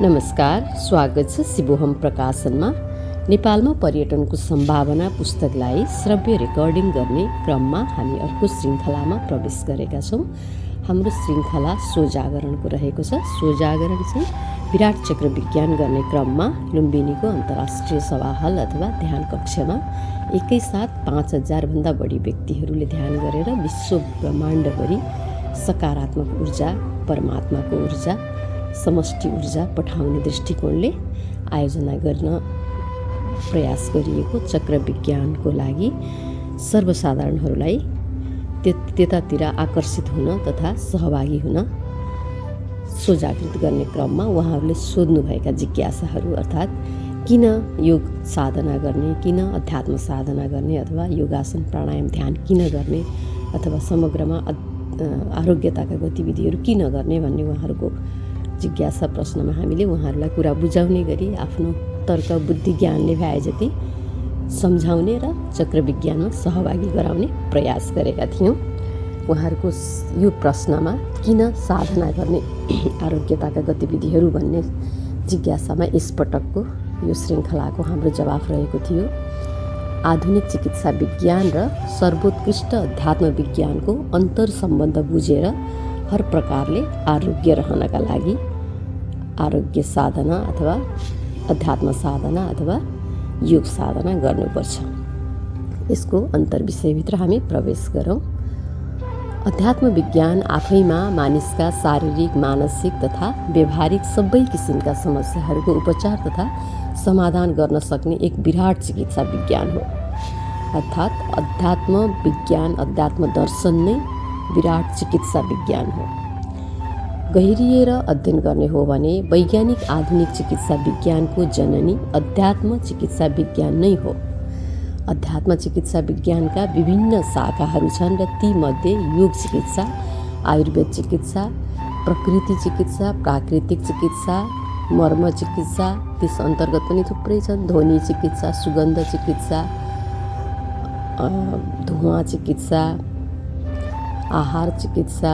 नमस्कार, स्वागत छ शिवोहम प्रकाशनमा। नेपालमा पर्यटनको सम्भावना पुस्तकलाई श्रव्य रेकर्डिङ गर्ने क्रममा हामी अर्को श्रृङ्खलामा प्रवेश गरेका छौँ। हाम्रो श्रृङ्खला सोजागरणको रहेको छ। सोजागरण चाहिँ विराट चक्र विज्ञान गर्ने क्रममा लुम्बिनीको अन्तर्राष्ट्रिय सभा हल अथवा ध्यान कक्षमा एकैसाथ 5000 भन्दा बढी व्यक्तिहरूले ध्यान गरेर विश्व ब्रह्माण्डभरि सकारात्मक ऊर्जा, परमात्माको ऊर्जा, समष्टि ऊर्जा पठाउने दृष्टिकोणले आयोजना गर्न प्रयास गरिएको चक्र विज्ञानको लागि सर्वसाधारणहरूलाई त्यतातिर आकर्षित हुन तथा सहभागी हुन सोजागृत गर्ने क्रममा उहाँहरूले सोध्नुभएका जिज्ञासाहरू अर्थात् किन योग साधना गर्ने, किन अध्यात्म साधना गर्ने अथवा योगासन प्राणायाम ध्यान किन गर्ने अथवा समग्रमा आरोग्यताका गतिविधिहरू किन गर्ने भन्ने उहाँहरूको जिज्ञासा प्रश्नमा हामीले उहाँहरूलाई कुरा बुझाउने गरी आफ्नो तर्क बुद्धि ज्ञानले भए जति सम्झाउने र चक्र विज्ञानमा सहभागी गराउने प्रयास गरेका थियौँ। उहाँहरूको यो प्रश्नमा किन साधना गर्ने आरोग्यताका गतिविधिहरू भन्ने जिज्ञासामा यसपटकको यो श्रृङ्खलाको हाम्रो जवाफ रहेको थियो। आधुनिक चिकित्सा विज्ञान र सर्वोत्कृष्ट अध्यात्म विज्ञानको अन्तर सम्बन्ध बुझेर हर प्रकारले आरोग्य रहनका लागि आरोग्य साधना अथवा अध्यात्म साधना अथवा योग साधना गर्नुपर्छ। यसको अन्तर्विषयभित्र हामी प्रवेश गरौँ। अध्यात्म विज्ञान आफैमा मानिसका शारीरिक, मानसिक तथा व्यवहारिक सबै किसिमका समस्याहरूको उपचार तथा समाधान गर्न सक्ने एक विराट चिकित्सा विज्ञान हो। अर्थात् अध्यात्म विज्ञान, अध्यात्म दर्शन नै विराट चिकित्सा विज्ञान हो। गहिरिएर अध्ययन गर्ने हो भने वैज्ञानिक आधुनिक चिकित्सा विज्ञानको जननी अध्यात्म चिकित्सा विज्ञान नै हो। अध्यात्म चिकित्सा विज्ञानका विभिन्न शाखाहरू छन् र तीमध्ये योग चिकित्सा, आयुर्वेद चिकित्सा, प्रकृति चिकित्सा, प्राकृतिक चिकित्सा, मर्म चिकित्सा, त्यस अन्तर्गत पनि थुप्रै छन्। ध्वनि चिकित्सा, सुगन्ध चिकित्सा, धुवा चिकित्सा, आहार चिकित्सा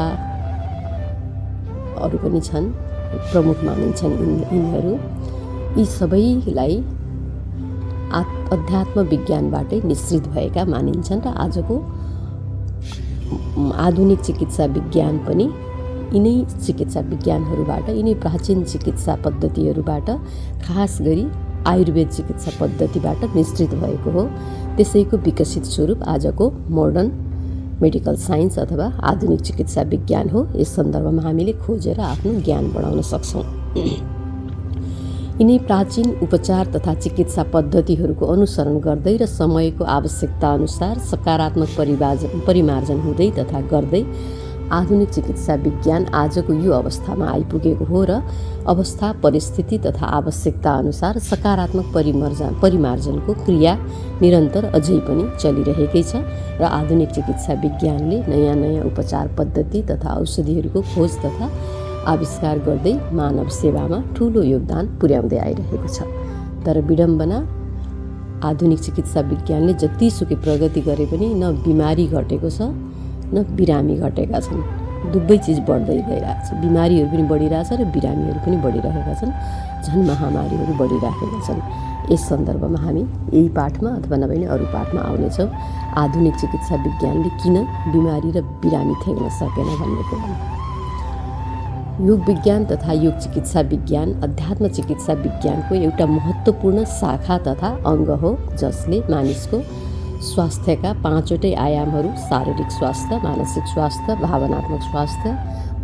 अरू पनि छन्, प्रमुख मानिन्छन् यिनीहरू। यी सबैलाई अध्यात्म विज्ञानबाटै निश्चित भएका मानिन्छन् र आजको आधुनिक चिकित्सा विज्ञान पनि यिनै चिकित्सा विज्ञानहरूबाट, यिनै प्राचीन चिकित्सा पद्धतिहरूबाट, खास गरी आयुर्वेद चिकित्सा पद्धतिबाट मिश्रित भएको हो। त्यसैको विकसित स्वरूप आजको मोडर्न मेडिकल साइन्स अथवा आधुनिक चिकित्सा विज्ञान हो। यस सन्दर्भमा हामीले खोजेर आफ्नो ज्ञान बढाउन सक्छौँ। यिनै प्राचीन उपचार तथा चिकित्सा पद्धतिहरूको अनुसरण गर्दै र समयको आवश्यकता अनुसार सकारात्मक परिमार्जन हुँदै तथा गर्दै आधुनिक चिकित्सा विज्ञान आजको यो अवस्थामा आइपुगेको हो र अवस्था, परिस्थिति तथा आवश्यकता अनुसार सकारात्मक परिमार्जनको क्रिया निरन्तर अझै पनि चलिरहेकै छ र आधुनिक चिकित्सा विज्ञानले नयाँ नयाँ उपचार पद्धति तथा औषधिहरूको खोज तथा आविष्कार गर्दै मानव सेवामा ठुलो योगदान पुर्याउँदै आइरहेको छ। तर विडम्बना, आधुनिक चिकित्सा विज्ञानले जतिसुकै प्रगति गरे पनि न बिमारी घटेको छ न बिरामी घटेका छन्। दुवै चिज बढ्दै गइरहेको छ। बिमारीहरू पनि बढिरहेछ र बिरामीहरू पनि बढिरहेका छन्। झन् महामारीहरू बढिरहेका छन्। यस सन्दर्भमा हामी यही पाठमा अथवा नभए नि अरू पाठमा आउनेछौँ। आधुनिक चिकित्सा विज्ञानले किन बिमारी र बिरामी थ्याक्न सकेन भन्ने कुरा। योग विज्ञान तथा योग चिकित्सा विज्ञान अध्यात्म चिकित्सा विज्ञानको एउटा महत्त्वपूर्ण शाखा तथा अङ्ग हो, जसले मानिसको स्वास्थ्यका 5वटै आयामहरू शारीरिक स्वास्थ्य, मानसिक स्वास्थ्य, भावनात्मक स्वास्थ्य,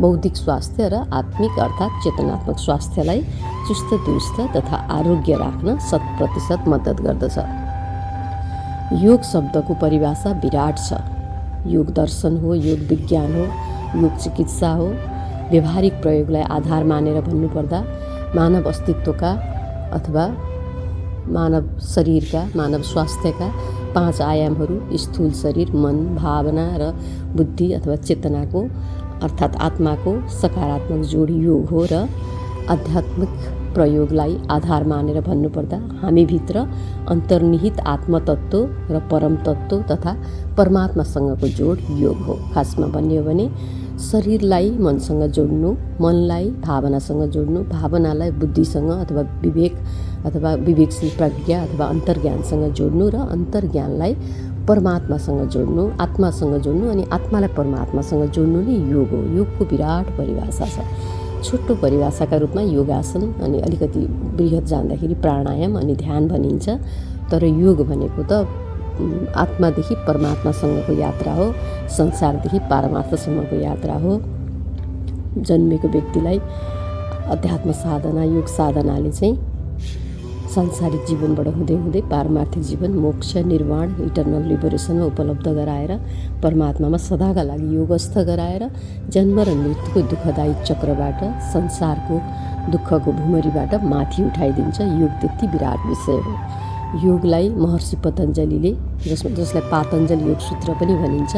बौद्धिक स्वास्थ्य र आत्मिक अर्थात् चेतनात्मक स्वास्थ्यलाई चुस्त दुरुस्त तथा आरोग्य राख्न 100% मद्दत गर्दछ। योग शब्दको परिभाषा विराट छ। योग दर्शन हो, योग विज्ञान हो, योग चिकित्सा हो। व्यवहारिक प्रयोगलाई आधार मानेर भन्नुपर्दा मानव अस्तित्वका अथवा मानव शरीरका, मानव स्वास्थ्यका 5 आयामहरू स्थूल शरीर, मन, भावना र बुद्धि अथवा चेतनाको अर्थात् आत्माको सकारात्मक जोड योग हो र आध्यात्मिक प्रयोगलाई आधार मानेर भन्नुपर्दा हामीभित्र अन्तर्निहित आत्मतत्त्व र परम तत्त्व तथा परमात्मासँगको जोड योग हो। खासमा भन्यो भने शरीरलाई मनसँग जोड्नु, मनलाई भावनासँग जोड्नु, भावनालाई बुद्धिसँग अथवा विवेकशील प्रज्ञा अथवा अन्तर्ज्ञानसँग जोड्नु र अन्तर्ज्ञानलाई परमात्मासँग जोड्नु, आत्मासँग जोड्नु अनि आत्मालाई परमात्मासँग जोड्नु नै योग हो। योगको विराट परिभाषा छ। छोटो परिभाषाका रूपमा योगासन अनि अलिकति बृहत जाँदाखेरि प्राणायाम अनि ध्यान भनिन्छ। तर योग भनेको त आत्मादेखि परमात्मासँगको यात्रा हो, संसारदेखि पारमार्थसम्मको यात्रा हो। जन्मेको व्यक्तिलाई अध्यात्म साधना, योग साधनाले चाहिँ सांसारिक जीवनबाट हुँदै हुँदै पारमार्थिक जीवन, मोक्ष, निर्वाण, इटर्नल लिबरेसनमा उपलब्ध गराएर परमात्मामा सदाका लागि योगस्थ गराएर जन्म र मृत्युको दुःखदायी चक्रबाट, संसारको दुःखको भुमरीबाट माथि उठाइदिन्छ। योग त्यति विराट विषय हो। योगलाई महर्षि पतञ्जलीले, जसलाई पातञ्जल योग सूत्र पनि भनिन्छ,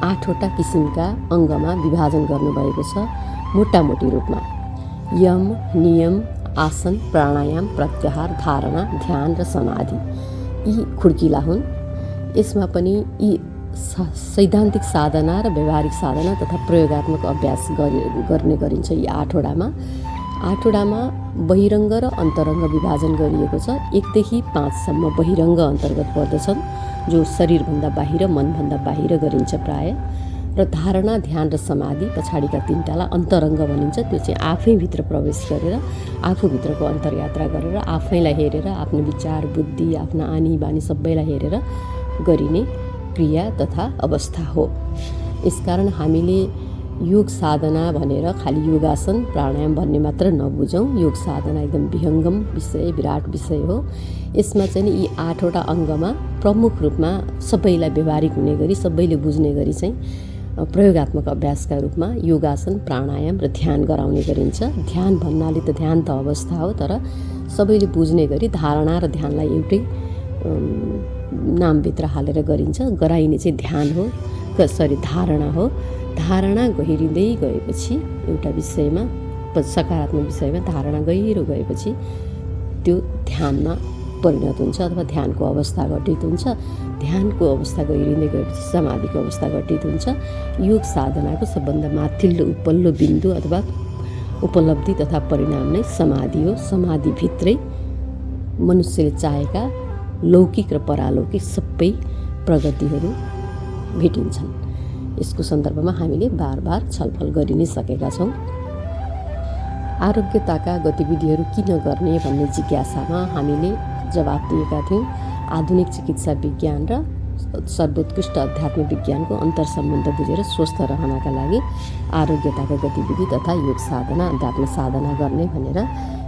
8वटा किसिमका अङ्गमा विभाजन गर्नुभएको छ। मोटामोटी रूपमा यम, नियम, आसन, प्राणायाम, प्रत्याहार, धारणा, ध्यान र समाधि यी खुड्किला हुन्। यसमा पनि यी सैद्धान्तिक साधना र व्यावहारिक साधना तथा प्रयोगात्मक अभ्यास गर्ने गरिन्छ। यी 8वटामा बहिरङ्ग र अन्तरङ्ग विभाजन गरिएको छ। 1 देखि 5 सम्म बहिरङ्ग अन्तर्गत पर्दछन्, जो शरीरभन्दा बाहिर, मनभन्दा बाहिर गरिन्छ प्राय। र धारणा, ध्यान र समाधि पछाडिका 3टालाई अन्तरङ्ग भनिन्छ। त्यो चाहिँ आफैभित्र प्रवेश गरेर, आफूभित्रको अन्तर्यात्रा गरेर, आफैलाई हेरेर, आफ्नो विचार, बुद्धि, आफ्ना आनी बानी सबैलाई हेरेर गरिने क्रिया तथा अवस्था हो। यसकारण हामीले योग साधना भनेर खालि योगासन, प्राणायाम भन्ने मात्र नबुझौँ। योग साधना एकदम विहङ्गम विषय, विराट विषय हो। यसमा चाहिँ यी 8वटा अङ्गमा प्रमुख रूपमा सबैलाई व्यवहारिक हुने गरी, सबैले बुझ्ने गरी चाहिँ प्रयोगात्मक अभ्यासका रूपमा योगासन, प्राणायाम र ध्यान गराउने गरिन्छ। ध्यान भन्नाले त ध्यान त अवस्था हो, तर सबैले बुझ्ने गरी धारणा र ध्यानलाई एउटै नामभित्र हालेर गरिन्छ। गराइने चाहिँ ध्यान हो, धारणा हो। धारणा गहिरिँदै गएपछि एउटा विषयमा, सकारात्मक विषयमा धारणा गहिरो गएपछि त्यो ध्यानमा परिणत हुन्छ अथवा ध्यानको अवस्था घटित हुन्छ। ध्यानको अवस्था गहिरिँदै गएपछि समाधिको अवस्था घटित हुन्छ। योग साधनाको सबभन्दा माथिल्लो उपल्लो बिन्दु अथवा उपलब्धि तथा परिणाम नै समाधि हो। समाधिभित्रै मनुष्यले चाहेका लौकिक र परालौकिक सबै प्रगतिहरू भेटिन्छन्। यसको सन्दर्भमा हामीले बार छलफल गरि नै सकेका छौँ। आरोग्यताका गतिविधिहरू किन गर्ने भन्ने जिज्ञासामा हामीले जवाब दिएका थियौँ। आधुनिक चिकित्सा विज्ञान र सर्वोत्कृष्ट अध्यात्म विज्ञानको अन्तर्सम्बन्ध बुझेर स्वस्थ रहनका लागि आरोग्यताका गतिविधि तथा योग साधना, अध्यात्म साधना गर्ने भनेर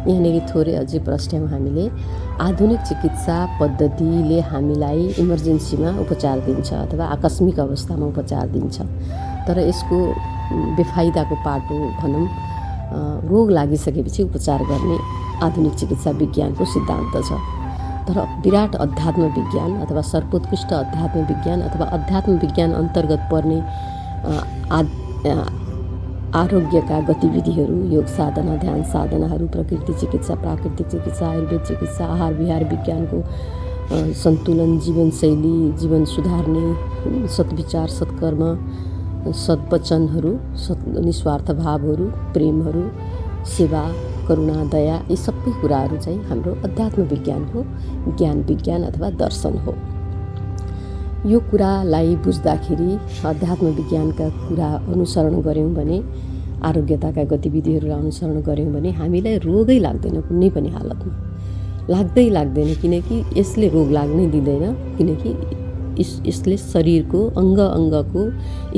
यहाँनिर थोरै अझै प्रश्नौँ। हामीले आधुनिक चिकित्सा पद्धतिले हामीलाई इमर्जेन्सीमा उपचार दिन्छ अथवा आकस्मिक अवस्थामा उपचार दिन्छ, तर यसको बेफाइदाको पाटो भनौँ रोग लागिसकेपछि उपचार गर्ने आधुनिक चिकित्सा विज्ञानको सिद्धान्त छ। तर विराट अध्यात्म विज्ञान अथवा सर्वोत्कृष्ट अध्यात्म विज्ञान अथवा अध्यात्म विज्ञान अन्तर्गत पर्ने आरोग्यका गतिविधिहरू, योग साधना, ध्यान साधनाहरू, प्रकृति चिकित्सा, प्राकृतिक चिकित्सा, आयुर्वेद चिकित्सा, आहार विहार विज्ञानको सन्तुलन, जीवनशैली, जीवन सुधार्ने सद्विचार, सत्कर्म, सद्वचनहरू, निस्वार्थ भावहरू, प्रेमहरू, सेवा, करुणा, दया, यी सबै कुराहरू चाहिँ हाम्रो अध्यात्म विज्ञानको ज्ञान विज्ञान अथवा दर्शन हो। यो कुरालाई बुझ्दाखेरि अध्यात्म विज्ञानका कुरा अनुसरण गऱ्यौँ भने, आरोग्यताका गतिविधिहरूलाई अनुसरण गऱ्यौँ भने हामीलाई रोगै लाग्दैन। कुनै पनि हालतमा लाग्दैन, किनकि यसले रोग लाग्नै दिँदैन। किनकि यसले शरीरको अङ्गको,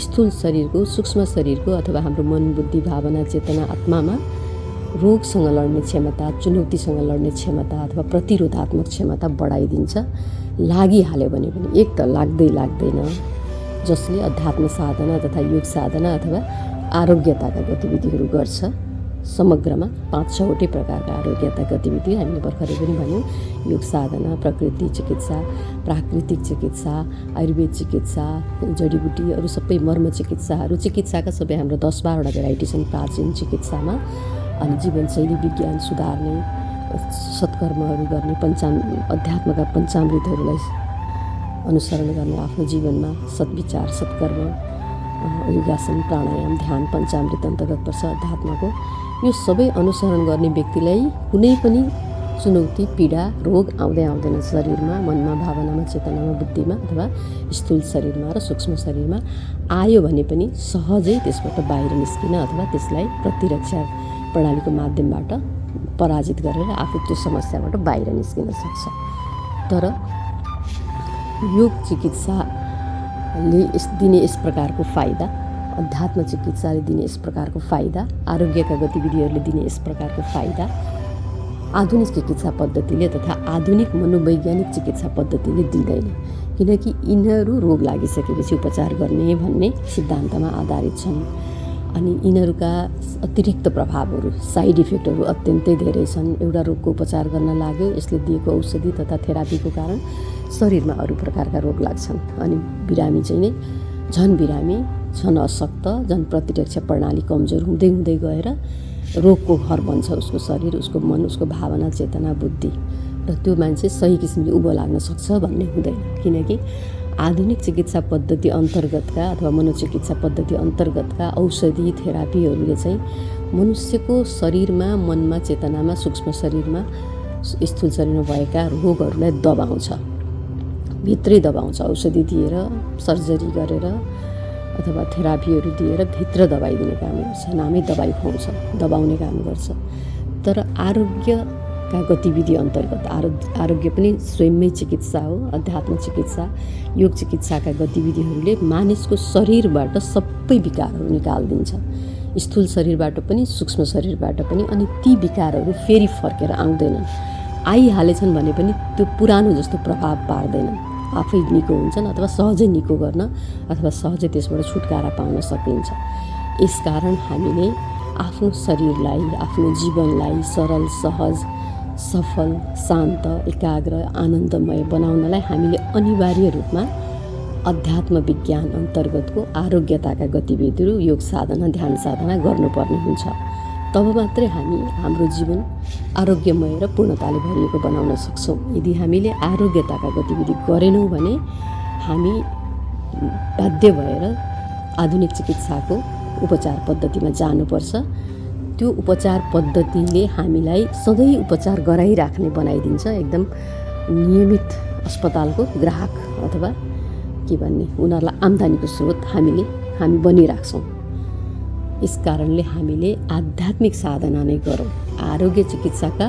स्थूल शरीरको, सूक्ष्म शरीरको अथवा हाम्रो मन, बुद्धि, भावना, चेतना, आत्मामा रोगसँग लड्ने क्षमता, चुनौतीसँग लड्ने क्षमता अथवा प्रतिरोधात्मक क्षमता बढाइदिन्छ। लागिहाल्यो भने पनि एक त लाग्दैन, जसले अध्यात्म साधना तथा योग साधना अथवा आरोग्यताका गतिविधिहरू गर्छ। समग्रमा 5-6वटै प्रकारका आरोग्यता गतिविधि हामीले भर्खरै पनि भन्यौँ। योग साधना, प्रकृति चिकित्सा, प्राकृतिक चिकित्सा, आयुर्वेद चिकित्सा, जडीबुटी, अरू सबै मर्म चिकित्साहरू, चिकित्साका सबै हाम्रो 10-12वटा भेराइटी छन् प्राचीन चिकित्सामा। अनि जीवनशैली विज्ञान सुधार्ने, सत्कर्महरू गर्ने, अध्यात्मका पञ्चामृतहरूलाई अनुसरण गर्ने, आफ्नो जीवनमा सद्विचार, सत्कर्म, योगासन, प्राणायाम, ध्यान, पञ्चामृत अन्तर्गत पर्छ अध्यात्मको। यो सबै अनुसरण गर्ने व्यक्तिलाई कुनै पनि चुनौती, पीडा, रोग आउँदैन शरीरमा, मनमा, भावनामा, चेतनामा, बुद्धिमा अथवा स्थूल शरीरमा र सूक्ष्म शरीरमा। आयो भने पनि सहजै त्यसबाट बाहिर निस्किन अथवा त्यसलाई प्रतिरक्षा प्रणालीको माध्यमबाट पराजित गरेर आफू त्यो समस्याबाट बाहिर निस्किन सक्छ। तर योग चिकित्साले दिने यस प्रकारको फाइदा, अध्यात्म चिकित्साले दिने यस प्रकारको फाइदा, आरोग्यका गतिविधिहरूले दिने यस प्रकारको फाइदा आधुनिक चिकित्सा पद्धतिले तथा आधुनिक मनोवैज्ञानिक चिकित्सा पद्धतिले दिँदैन। किनकि यिनीहरू रोग लागिसकेपछि उपचार गर्ने भन्ने सिद्धान्तमा आधारित छन्। अनि यिनीहरूका अतिरिक्त प्रभावहरू, साइड इफेक्टहरू अत्यन्तै धेरै छन्। एउटा रोगको उपचार गर्न लाग्यो, यसले दिएको औषधि तथा थेरापीको कारण शरीरमा अरू प्रकारका रोग लाग्छन्। अनि बिरामी चाहिँ नै झन् बिरामी, झन् अशक्त, झन् प्रतिरक्षा प्रणाली कमजोर हुँदै हुँदै गएर रोगको घर बन्छ उसको शरीर, उसको मन, उसको भावना, चेतना, बुद्धि। र त्यो मान्छे सही किसिमले उँभो लाग्न सक्छ भन्ने हुँदैन। किनकि आधुनिक चिकित्सा पद्धति अन्तर्गतका अथवा मनोचिकित्सा पद्धति अन्तर्गतका औषधि, थेरापीहरूले चाहिँ मनुष्यको शरीरमा, मनमा, चेतनामा, सूक्ष्म शरीरमा, स्थूल शरीरमा भएका रोगहरूलाई दबाउँछ, भित्रै दबाउँछ। औषधि दिएर, सर्जरी गरेर अथवा थेरापीहरू दिएर भित्र दबाइदिने काम गर्छ, नामै दबाई खुवाउँछ, दबाउने काम गर्छ। तर आरोग्यका गतिविधि अन्तर्गत आरोग्य पनि स्वयंमै चिकित्सा हो, अध्यात्म चिकित्सा, योग चिकित्साका गतिविधिहरूले मानिसको शरीरबाट सबै विकारहरू निकालिदिन्छ, स्थूल शरीरबाट पनि, सूक्ष्म शरीरबाट पनि। अनि ती विकारहरू फेरि फर्केर आउँदैनन्, आइहालेछन् भने पनि त्यो पुरानो जस्तो प्रभाव पार्दैनन्, आफै निको हुन्छन् अथवा सहजै निको गर्न अथवा सहजै त्यसबाट छुटकारा पाउन सकिन्छ। यसकारण हामीले आफ्नो शरीरलाई, आफ्नो जीवनलाई सरल, सहज, सफल, शान्त, एकाग्र, आनन्दमय बनाउनलाई हामीले अनिवार्य रूपमा अध्यात्म विज्ञान अन्तर्गतको आरोग्यताका गतिविधिहरू, योग साधना, ध्यान साधना गर्नुपर्ने हुन्छ। तब मात्रै हामी हाम्रो जीवन आरोग्यमय र पूर्णताले भरिएको बनाउन सक्छौँ। यदि हामीले आरोग्यताका गतिविधि गरेनौँ भने हामी बाध्य भएर आधुनिक चिकित्साको उपचार पद्धतिमा जानुपर्छ। त्यो उपचार पद्धतिले हामीलाई सधैँ उपचार गराइराख्ने बनाइदिन्छ, एकदम नियमित अस्पतालको ग्राहक अथवा के भन्ने, उनीहरूलाई आम्दानीको स्रोत हामी बनिराख्छौँ। यस कारणले हामीले आध्यात्मिक साधना नै गरौँ, आरोग्य चिकित्साका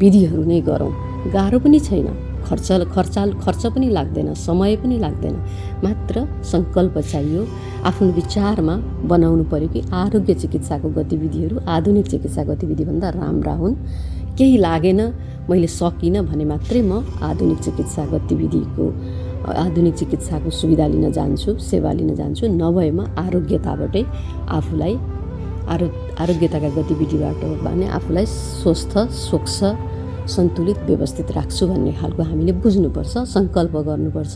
विधिहरू नै गरौँ। गाह्रो पनि छैन, खर्च पनि लाग्दैन, समय पनि लाग्दैन, मात्र सङ्कल्प चाहियो। आफ्नो विचारमा बनाउनु पर्यो कि आरोग्य चिकित्साको गतिविधिहरू आधुनिक चिकित्सा गतिविधिभन्दा राम्रा हुन्। केही लागेन, मैले सकिनँ भने मात्रै म आधुनिक चिकित्साको सुविधा लिन जान्छु, सेवा लिन जान्छु। नभए म आरोग्यताबाटै आफूलाई आरोग्यताका गतिविधिबाट भने आफूलाई स्वस्थ, स्वच्छ, सन्तुलित, व्यवस्थित राख्छु भन्ने खालको हामीले बुझ्नुपर्छ, सङ्कल्प गर्नुपर्छ।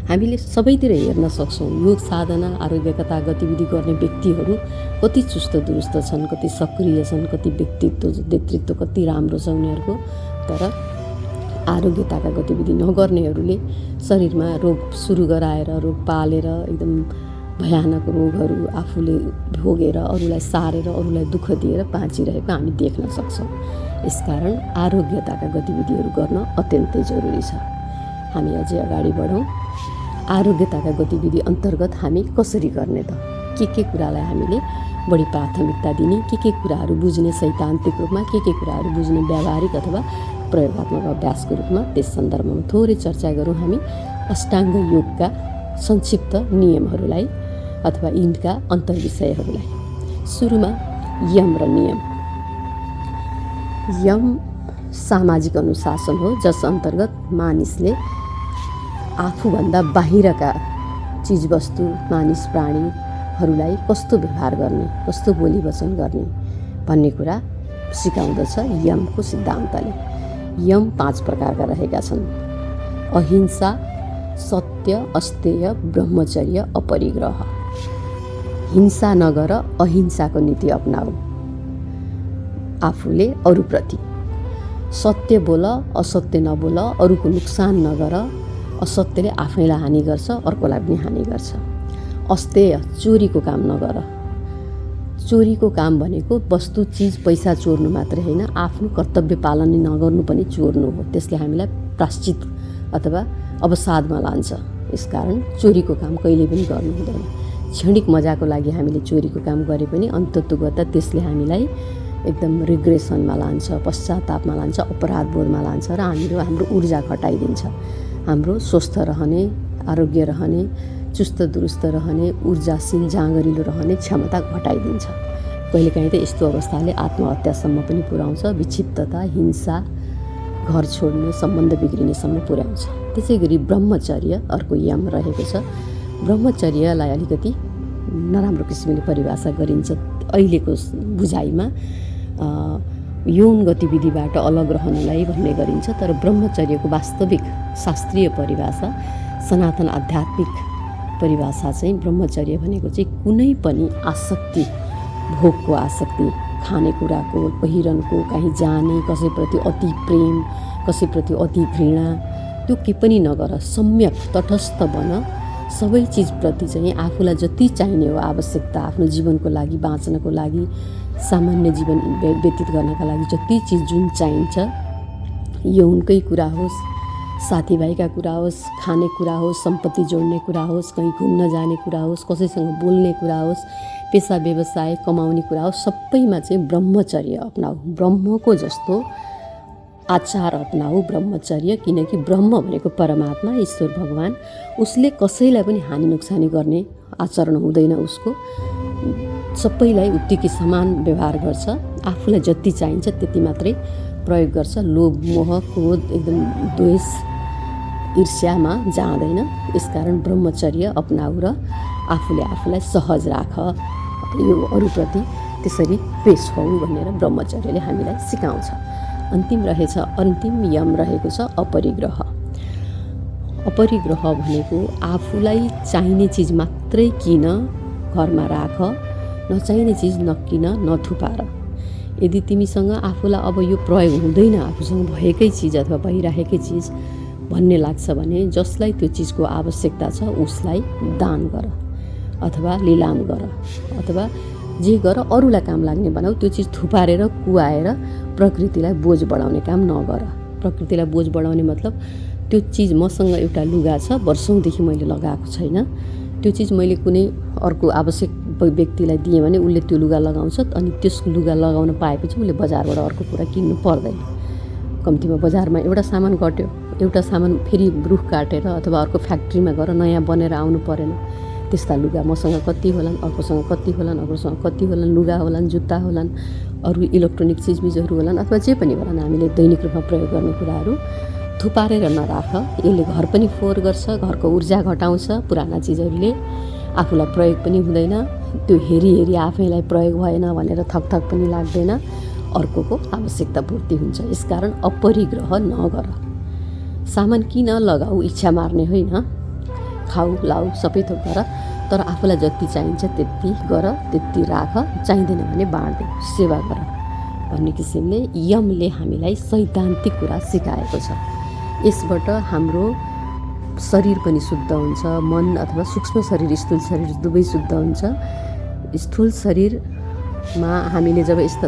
हामीले सबैतिर हेर्न सक्छौँ, योग साधना, आरोग्यता गतिविधि गर्ने व्यक्तिहरू कति चुस्त दुरुस्त छन्, कति सक्रिय छन्, कति व्यक्तित्व कति राम्रो छ उनीहरूको। तर आरोग्यताका गतिविधि नगर्नेहरूले शरीरमा रोग सुरु गराएर, रोग पालेर, एकदम भयानक रोगहरू आफूले भोगेर, अरूलाई सारेर, अरूलाई दुःख दिएर बाँचिरहेको हामी देख्न सक्छौँ। यसकारण आरोग्यताका गतिविधिहरू गर्न अत्यन्तै जरुरी छ। हामी अझै अगाडि बढौँ। आरोग्यताका गतिविधि अन्तर्गत हामी कसरी गर्ने त? के कुरालाई हामीले बढी प्राथमिकता दिने, के कुराहरू बुझ्ने सैद्धान्तिक रूपमा, के कुराहरू बुझ्ने व्यावहारिक अथवा प्रयोगात्मक अभ्यासको रूपमा, त्यस सन्दर्भमा थोरै चर्चा गरौँ। हामी अष्टाङ्ग योगका संक्षिप्त नियमहरूलाई अथवा यिनका अन्तर्विषयहरूलाई। सुरुमा यम र नियम। यम सामाजिक अनुशासन हो, जस अन्तर्गत मानिसले आफूभन्दा बाहिरका चिजवस्तु, मानिस, प्राणीहरूलाई कस्तो व्यवहार गर्ने, कस्तो बोली वचन गर्ने भन्ने कुरा सिकाउँदछ यमको सिद्धान्तले। यम 5 प्रकारका रहेका छन्: अहिंसा, सत्य, अस्तेय, ब्रह्मचर्य, अपरिग्रह। हिंसा नगर, अहिंसाको नीति अपनाऊ आफूले अरूप्रति। सत्य बोल, असत्य नबोल, अरूको नोक्सान नगर, असत्यले आफैलाई हानि गर्छ, अर्कोलाई पनि हानि गर्छ। अस्तेय चोरीको काम नगर। चोरीको काम भनेको वस्तु चिज पैसा चोर्नु मात्रै होइन, आफ्नो कर्तव्य पालन नगर्नु पनि चोर्नु हो। त्यसले हामीलाई प्राश्चित अथवा अवसादमा लान्छ। यसकारण चोरीको काम कहिले पनि गर्नु हुँदैन। क्षणिक मजाको लागि हामीले चोरीको काम गरे पनि अन्ततोगत त्यसले हामीलाई एकदम रिग्रेसनमा लान्छ, पश्चातापमा लान्छ, अपराध बोधमा लान्छ र हाम्रो ऊर्जा घटाइदिन्छ। हाम्रो स्वस्थ रहने, आरोग्य रहने, चुस्त दुरुस्त रहने, ऊर्जाशील जाँगरिलो रहने क्षमता घटाइदिन्छ। कहिलेकाहीँ त यस्तो अवस्थाले आत्महत्यासम्म पनि पुर्याउँछ, विक्षिप्तता, हिंसा, घर छोड्ने, सम्बन्ध बिग्रिनेसम्म पुर्याउँछ। त्यसै गरी ब्रह्मचर्य अर्को यम रहेको छ। ब्रह्मचर्यलाई अलिकति नराम्रो किसिमले परिभाषा गरिन्छ अहिलेको बुझाइमा। यौन गतिविधिबाट अलग रहनुलाई भन्ने गरिन्छ, तर ब्रह्मचर्यको वास्तविक शास्त्रीय परिभाषा, सनातन आध्यात्मिक परिभाषा चाहिँ ब्रह्मचर्य भनेको चाहिँ कुनै पनि आसक्ति, भोगको आसक्ति, खानेकुराको, पहिरनको, कहीँ जाने, कसैप्रति अति प्रेम, कसैप्रति अति घृणा, त्यो के पनि नगर। सम्यक तटस्थ बन। सबै चिजप्रति चाहिँ आफूलाई जति चाहिने हो आवश्यकता, आफ्नो जीवनको लागि, बाँच्नको लागि, सामान्य जीवन व्यतीत गर्नका लागि जति चिज जुन चाहिन्छ, यौनकै कुरा होस्, साथीभाइका कुरा होस्, खाने कुरा होस्, सम्पत्ति जोड्ने कुरा होस्, कहीँ घुम्न जाने कुरा होस्, कसैसँग बोल्ने कुरा होस्, पेसा व्यवसाय कमाउने कुरा होस्, सबैमा चाहिँ ब्रह्मचर्य अपनाऊ। ब्रह्मको जस्तो आचार अपनाऊ ब्रह्मचर्य। किनकि ब्रह्म भनेको परमात्मा, ईश्वर भगवान, उसले कसैलाई पनि हानि नोक्सानी गर्ने आचरण हुँदैन। उसको सबैलाई उत्तिकै समान व्यवहार गर्छ। आफूलाई जति चाहिन्छ त्यति मात्रै प्रयोग गर्छ। लोभ, मोह, क्रोध, एकदम द्वेष, ईर्ष्यामा जाँदैन। यसकारण ब्रह्मचर्य अपनाऊ र आफूलाई सहज राख। यो अरूप्रति त्यसरी पेश हौ भनेर ब्रह्मचर्यले हामीलाई सिकाउँछ। अन्तिम यम रहेको छ अपरिग्रह। अपरिग्रह भनेको आफूलाई चाहिने चिज मात्रै किन, घरमा राख, नचाहिने चिज नकिन, नथुपार। यदि तिमीसँग आफूलाई अब यो प्रयोग हुँदैन, आफूसँग भएकै चिज अथवा भइरहेकै चिज भन्ने लाग्छ भने जसलाई त्यो चिजको आवश्यकता छ उसलाई दान गर अथवा लिलाम गर अथवा जे गर, अरूलाई काम लाग्ने बनाऊ। त्यो चिज थुपारेर कुवाएर प्रकृतिलाई बोझ बढाउने काम नगर। प्रकृतिलाई बोझ बढाउने मतलब त्यो चिज मसँग एउटा लुगा छ, वर्षौँदेखि मैले लगाएको छैन, त्यो चिज मैले कुनै अर्को आवश्यक व्यक्तिलाई दिएँ भने उसले त्यो लुगा लगाउँछ, अनि त्यस लुगा लगाउन पाएपछि उसले बजारबाट अर्को कुरा किन्नु पर्दैन। कम्तीमा बजारमा एउटा सामान घट्यो, एउटा सामान फेरि रुख काटेर अथवा अर्को फ्याक्ट्रीमा गएर नयाँ बनेर आउनु परेन। त्यस्ता लुगा मसँग कति होलान्, अर्कोसँग कति होलान्, अर्कोसँग कति होलान्, लुगा होलान्, जुत्ता होलान्, अरू इलेक्ट्रोनिक चिजबिजहरू होलान् अथवा जे पनि होलान्, हामीले दैनिक रूपमा प्रयोग गर्ने कुराहरू थुपारेर नराख। यसले घर पनि फोहोर गर्छ, घरको ऊर्जा घटाउँछ। पुराना चिजहरूले आफूलाई प्रयोग पनि हुँदैन, त्यो हेरी आफैलाई प्रयोग भएन भनेर थकथक पनि लाग्दैन, अर्कोको आवश्यकता पूर्ति हुन्छ। यसकारण अपरिग्रह नगर। सामान किन लगाऊ, इच्छा मार्ने होइन। खाऊ लाऊ सबै थोक गर, तर आफूलाई जति चाहिन्छ त्यति गर, त्यति राख, चाहिँदैन भने बाँड्दे, सेवा गर भन्ने किसिमले यमले हामीलाई सैद्धान्तिक कुरा सिकाएको छ। यसबाट हाम्रो शरीर पनि शुद्ध हुन्छ, मन अथवा सूक्ष्म शरीर, स्थूल शरीर दुवै शुद्ध हुन्छ। स्थूल शरीरमा हामीले जब यस्ता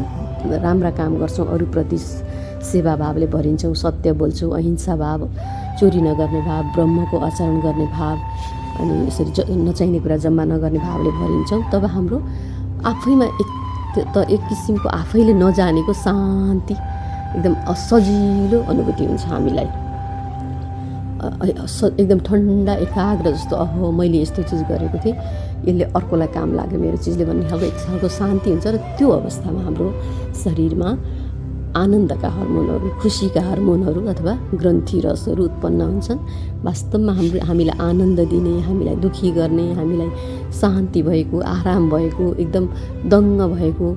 राम्रा काम गर्छौँ, अरूप्रति सेवा भावले भरिन्छौँ, सत्य बोल्छौँ, अहिंसा भाव, चोरी नगर्ने भाव, ब्रह्मको आचरण गर्ने भाव, अनि यसरी नचाहिने कुरा जम्मा नगर्ने भावले भरिन्छौँ, तब हाम्रो आफैमा एक किसिमको आफैले नजानेको शान्ति, एकदम असजिलो अनुभूति हुन्छ हामीलाई। एकदम ठन्डा एकाग्र जस्तो, अहो मैले यस्तो चिज गरेको थिएँ, यसले अर्कोलाई काम लाग्यो मेरो चिजले भन्ने खालको एक खालको शान्ति हुन्छ। र त्यो अवस्थामा हाम्रो शरीरमा आनन्दका हर्मोनहरू, खुसीका हर्मोनहरू अथवा ग्रन्थि रसहरू उत्पन्न हुन्छन्। वास्तवमा हामीलाई आनन्द दिने, हामीलाई दुखी गर्ने, हामीलाई शान्ति भएको, आराम भएको, एकदम दङ्ग भएको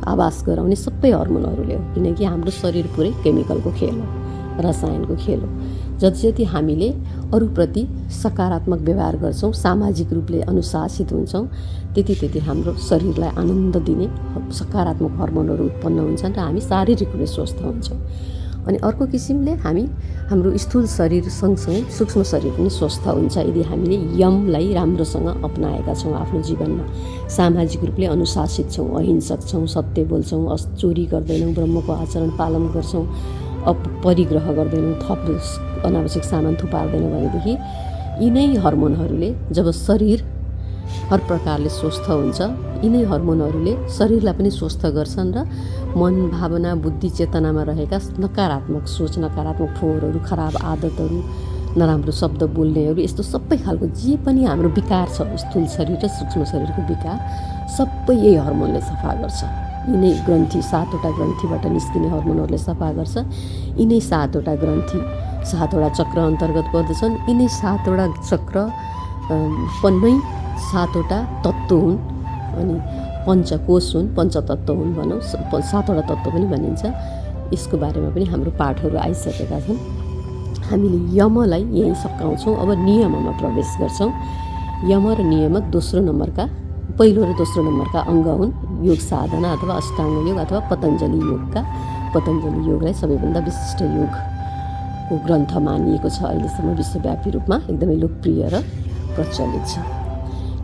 आभास गराउने सबै हर्मोनहरूले हो। किनकि हाम्रो शरीर पुरै केमिकलको खेल हो, रसायनको खेल हो। जति हामीले अरूप्रति सकारात्मक व्यवहार गर्छौँ, सामाजिक रूपले अनुशासित हुन्छौँ, त्यति हाम्रो शरीरलाई आनन्द दिने सकारात्मक हर्मोनहरू उत्पन्न हुन्छन् र हामी शारीरिक रूपले स्वस्थ हुन्छौँ। अनि अर्को किसिमले हाम्रो स्थूल शरीर सँगसँगै सूक्ष्म शरीर पनि स्वस्थ हुन्छ यदि हामीले यमलाई राम्रोसँग अपनाएका छौँ आफ्नो जीवनमा। सामाजिक रूपले अनुशासित छौँ, अहिंसक छौँ, सत्य बोल्छौँ, चोरी गर्दैनौँ, ब्रह्मको आचरण पालन गर्छौँ, परिग्रह गर्दैनौँ, थप अनावश्यक सामान थुपार्दैनौँ भनेदेखि यिनै हर्मोनहरूले जब शरीर हर प्रकारले स्वस्थ हुन्छ, यिनै हर्मोनहरूले शरीरलाई पनि स्वस्थ गर्छन् र मन, भावना, बुद्धि, चेतनामा रहेका नकारात्मक सोच, नकारात्मक फोहोरहरू, खराब आदतहरू, नराम्रो शब्द बोल्नेहरू, यस्तो सबै खालको जे पनि हाम्रो विकार छ, स्थूल शरीर र सूक्ष्म शरीरको विकार सबै यही हर्मोनले सफा गर्छ। यिनै ग्रन्थि 7वटा ग्रन्थिबाट निस्किने हर्मोनहरूले सफा गर्छ। यिनै 7वटा ग्रन्थि 7वटा चक्र अन्तर्गत पर्दछन्। यिनै 7वटा चक्र नै 7वटा तत्त्व हुन् अनि पञ्चकोश हुन्, पञ्चतत्त्व हुन् भनौँ, 7वटा तत्त्व पनि भनिन्छ। यसको बारेमा पनि हाम्रो पाठहरू आइसकेका छन्। हामीले यमलाई यहीँ सकाउँछौँ। अब नियममा प्रवेश गर्छौँ। यम र नियम पहिलो र दोस्रो नम्बरका अङ्ग हुन् योग साधना अथवा अष्टाङ्ग योग अथवा पतञ्जलि योगलाई सबैभन्दा विशिष्ट योगको ग्रन्थ मानिएको छ। अहिलेसम्म विश्वव्यापी रूपमा एकदमै लोकप्रिय र प्रचलित छ।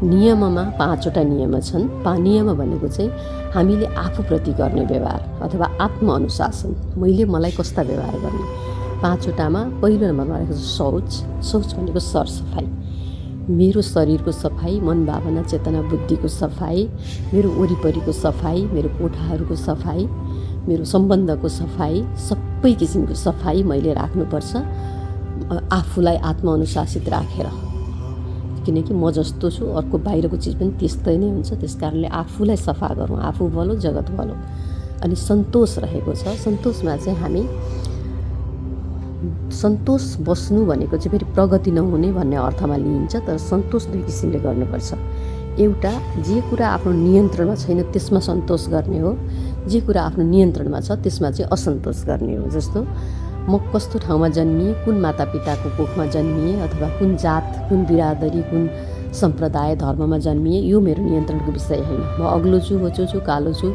नियममा 5वटा नियम छन्। नियम भनेको चाहिँ हामीले आफूप्रति गर्ने व्यवहार अथवा आत्मअनुशासन, मलाई कस्ता व्यवहार गर्ने। 5वटामा पहिलो नम्बरमा रहेको छ शौच भनेको सरसफाइ, मेरो शरीरको सफाइ, मन, भावना, चेतना, बुद्धिको सफाइ, मेरो वरिपरिको सफाइ, मेरो कोठाहरूको सफाइ, मेरो सम्बन्धको सफाइ, सबै किसिमको सफाइ मैले राख्नुपर्छ आफूलाई आत्मअनुशासित राखेर। किनकि म जस्तो छु अर्को बाहिरको चिज पनि त्यस्तै नै हुन्छ। त्यस कारणले आफूलाई सफा गरौँ, आफू भलो जगत भलो। अनि सन्तोष रहेको छ। सन्तोषमा चाहिँ हामी सन्तोष बस्नु भनेको चाहिँ फेरि प्रगति नहुने भन्ने अर्थमा लिइन्छ। तर सन्तोष दुई किसिमले गर्नुपर्छ। एउटा जे कुरा आफ्नो नियन्त्रणमा छैन त्यसमा सन्तोष गर्ने हो, जे कुरा आफ्नो नियन्त्रणमा छ त्यसमा चाहिँ असन्तोष गर्ने हो। जस्तो म कस्तो ठाउँमा जन्मिएँ, कुन मातापिताको कोखमा जन्मिएँ अथवा कुन जात, कुन बिरादरी, कुन सम्प्रदाय, धर्ममा जन्मिएँ, यो मेरो नियन्त्रणको विषय होइन। म अग्लो छु, होचो छु, कालो छु,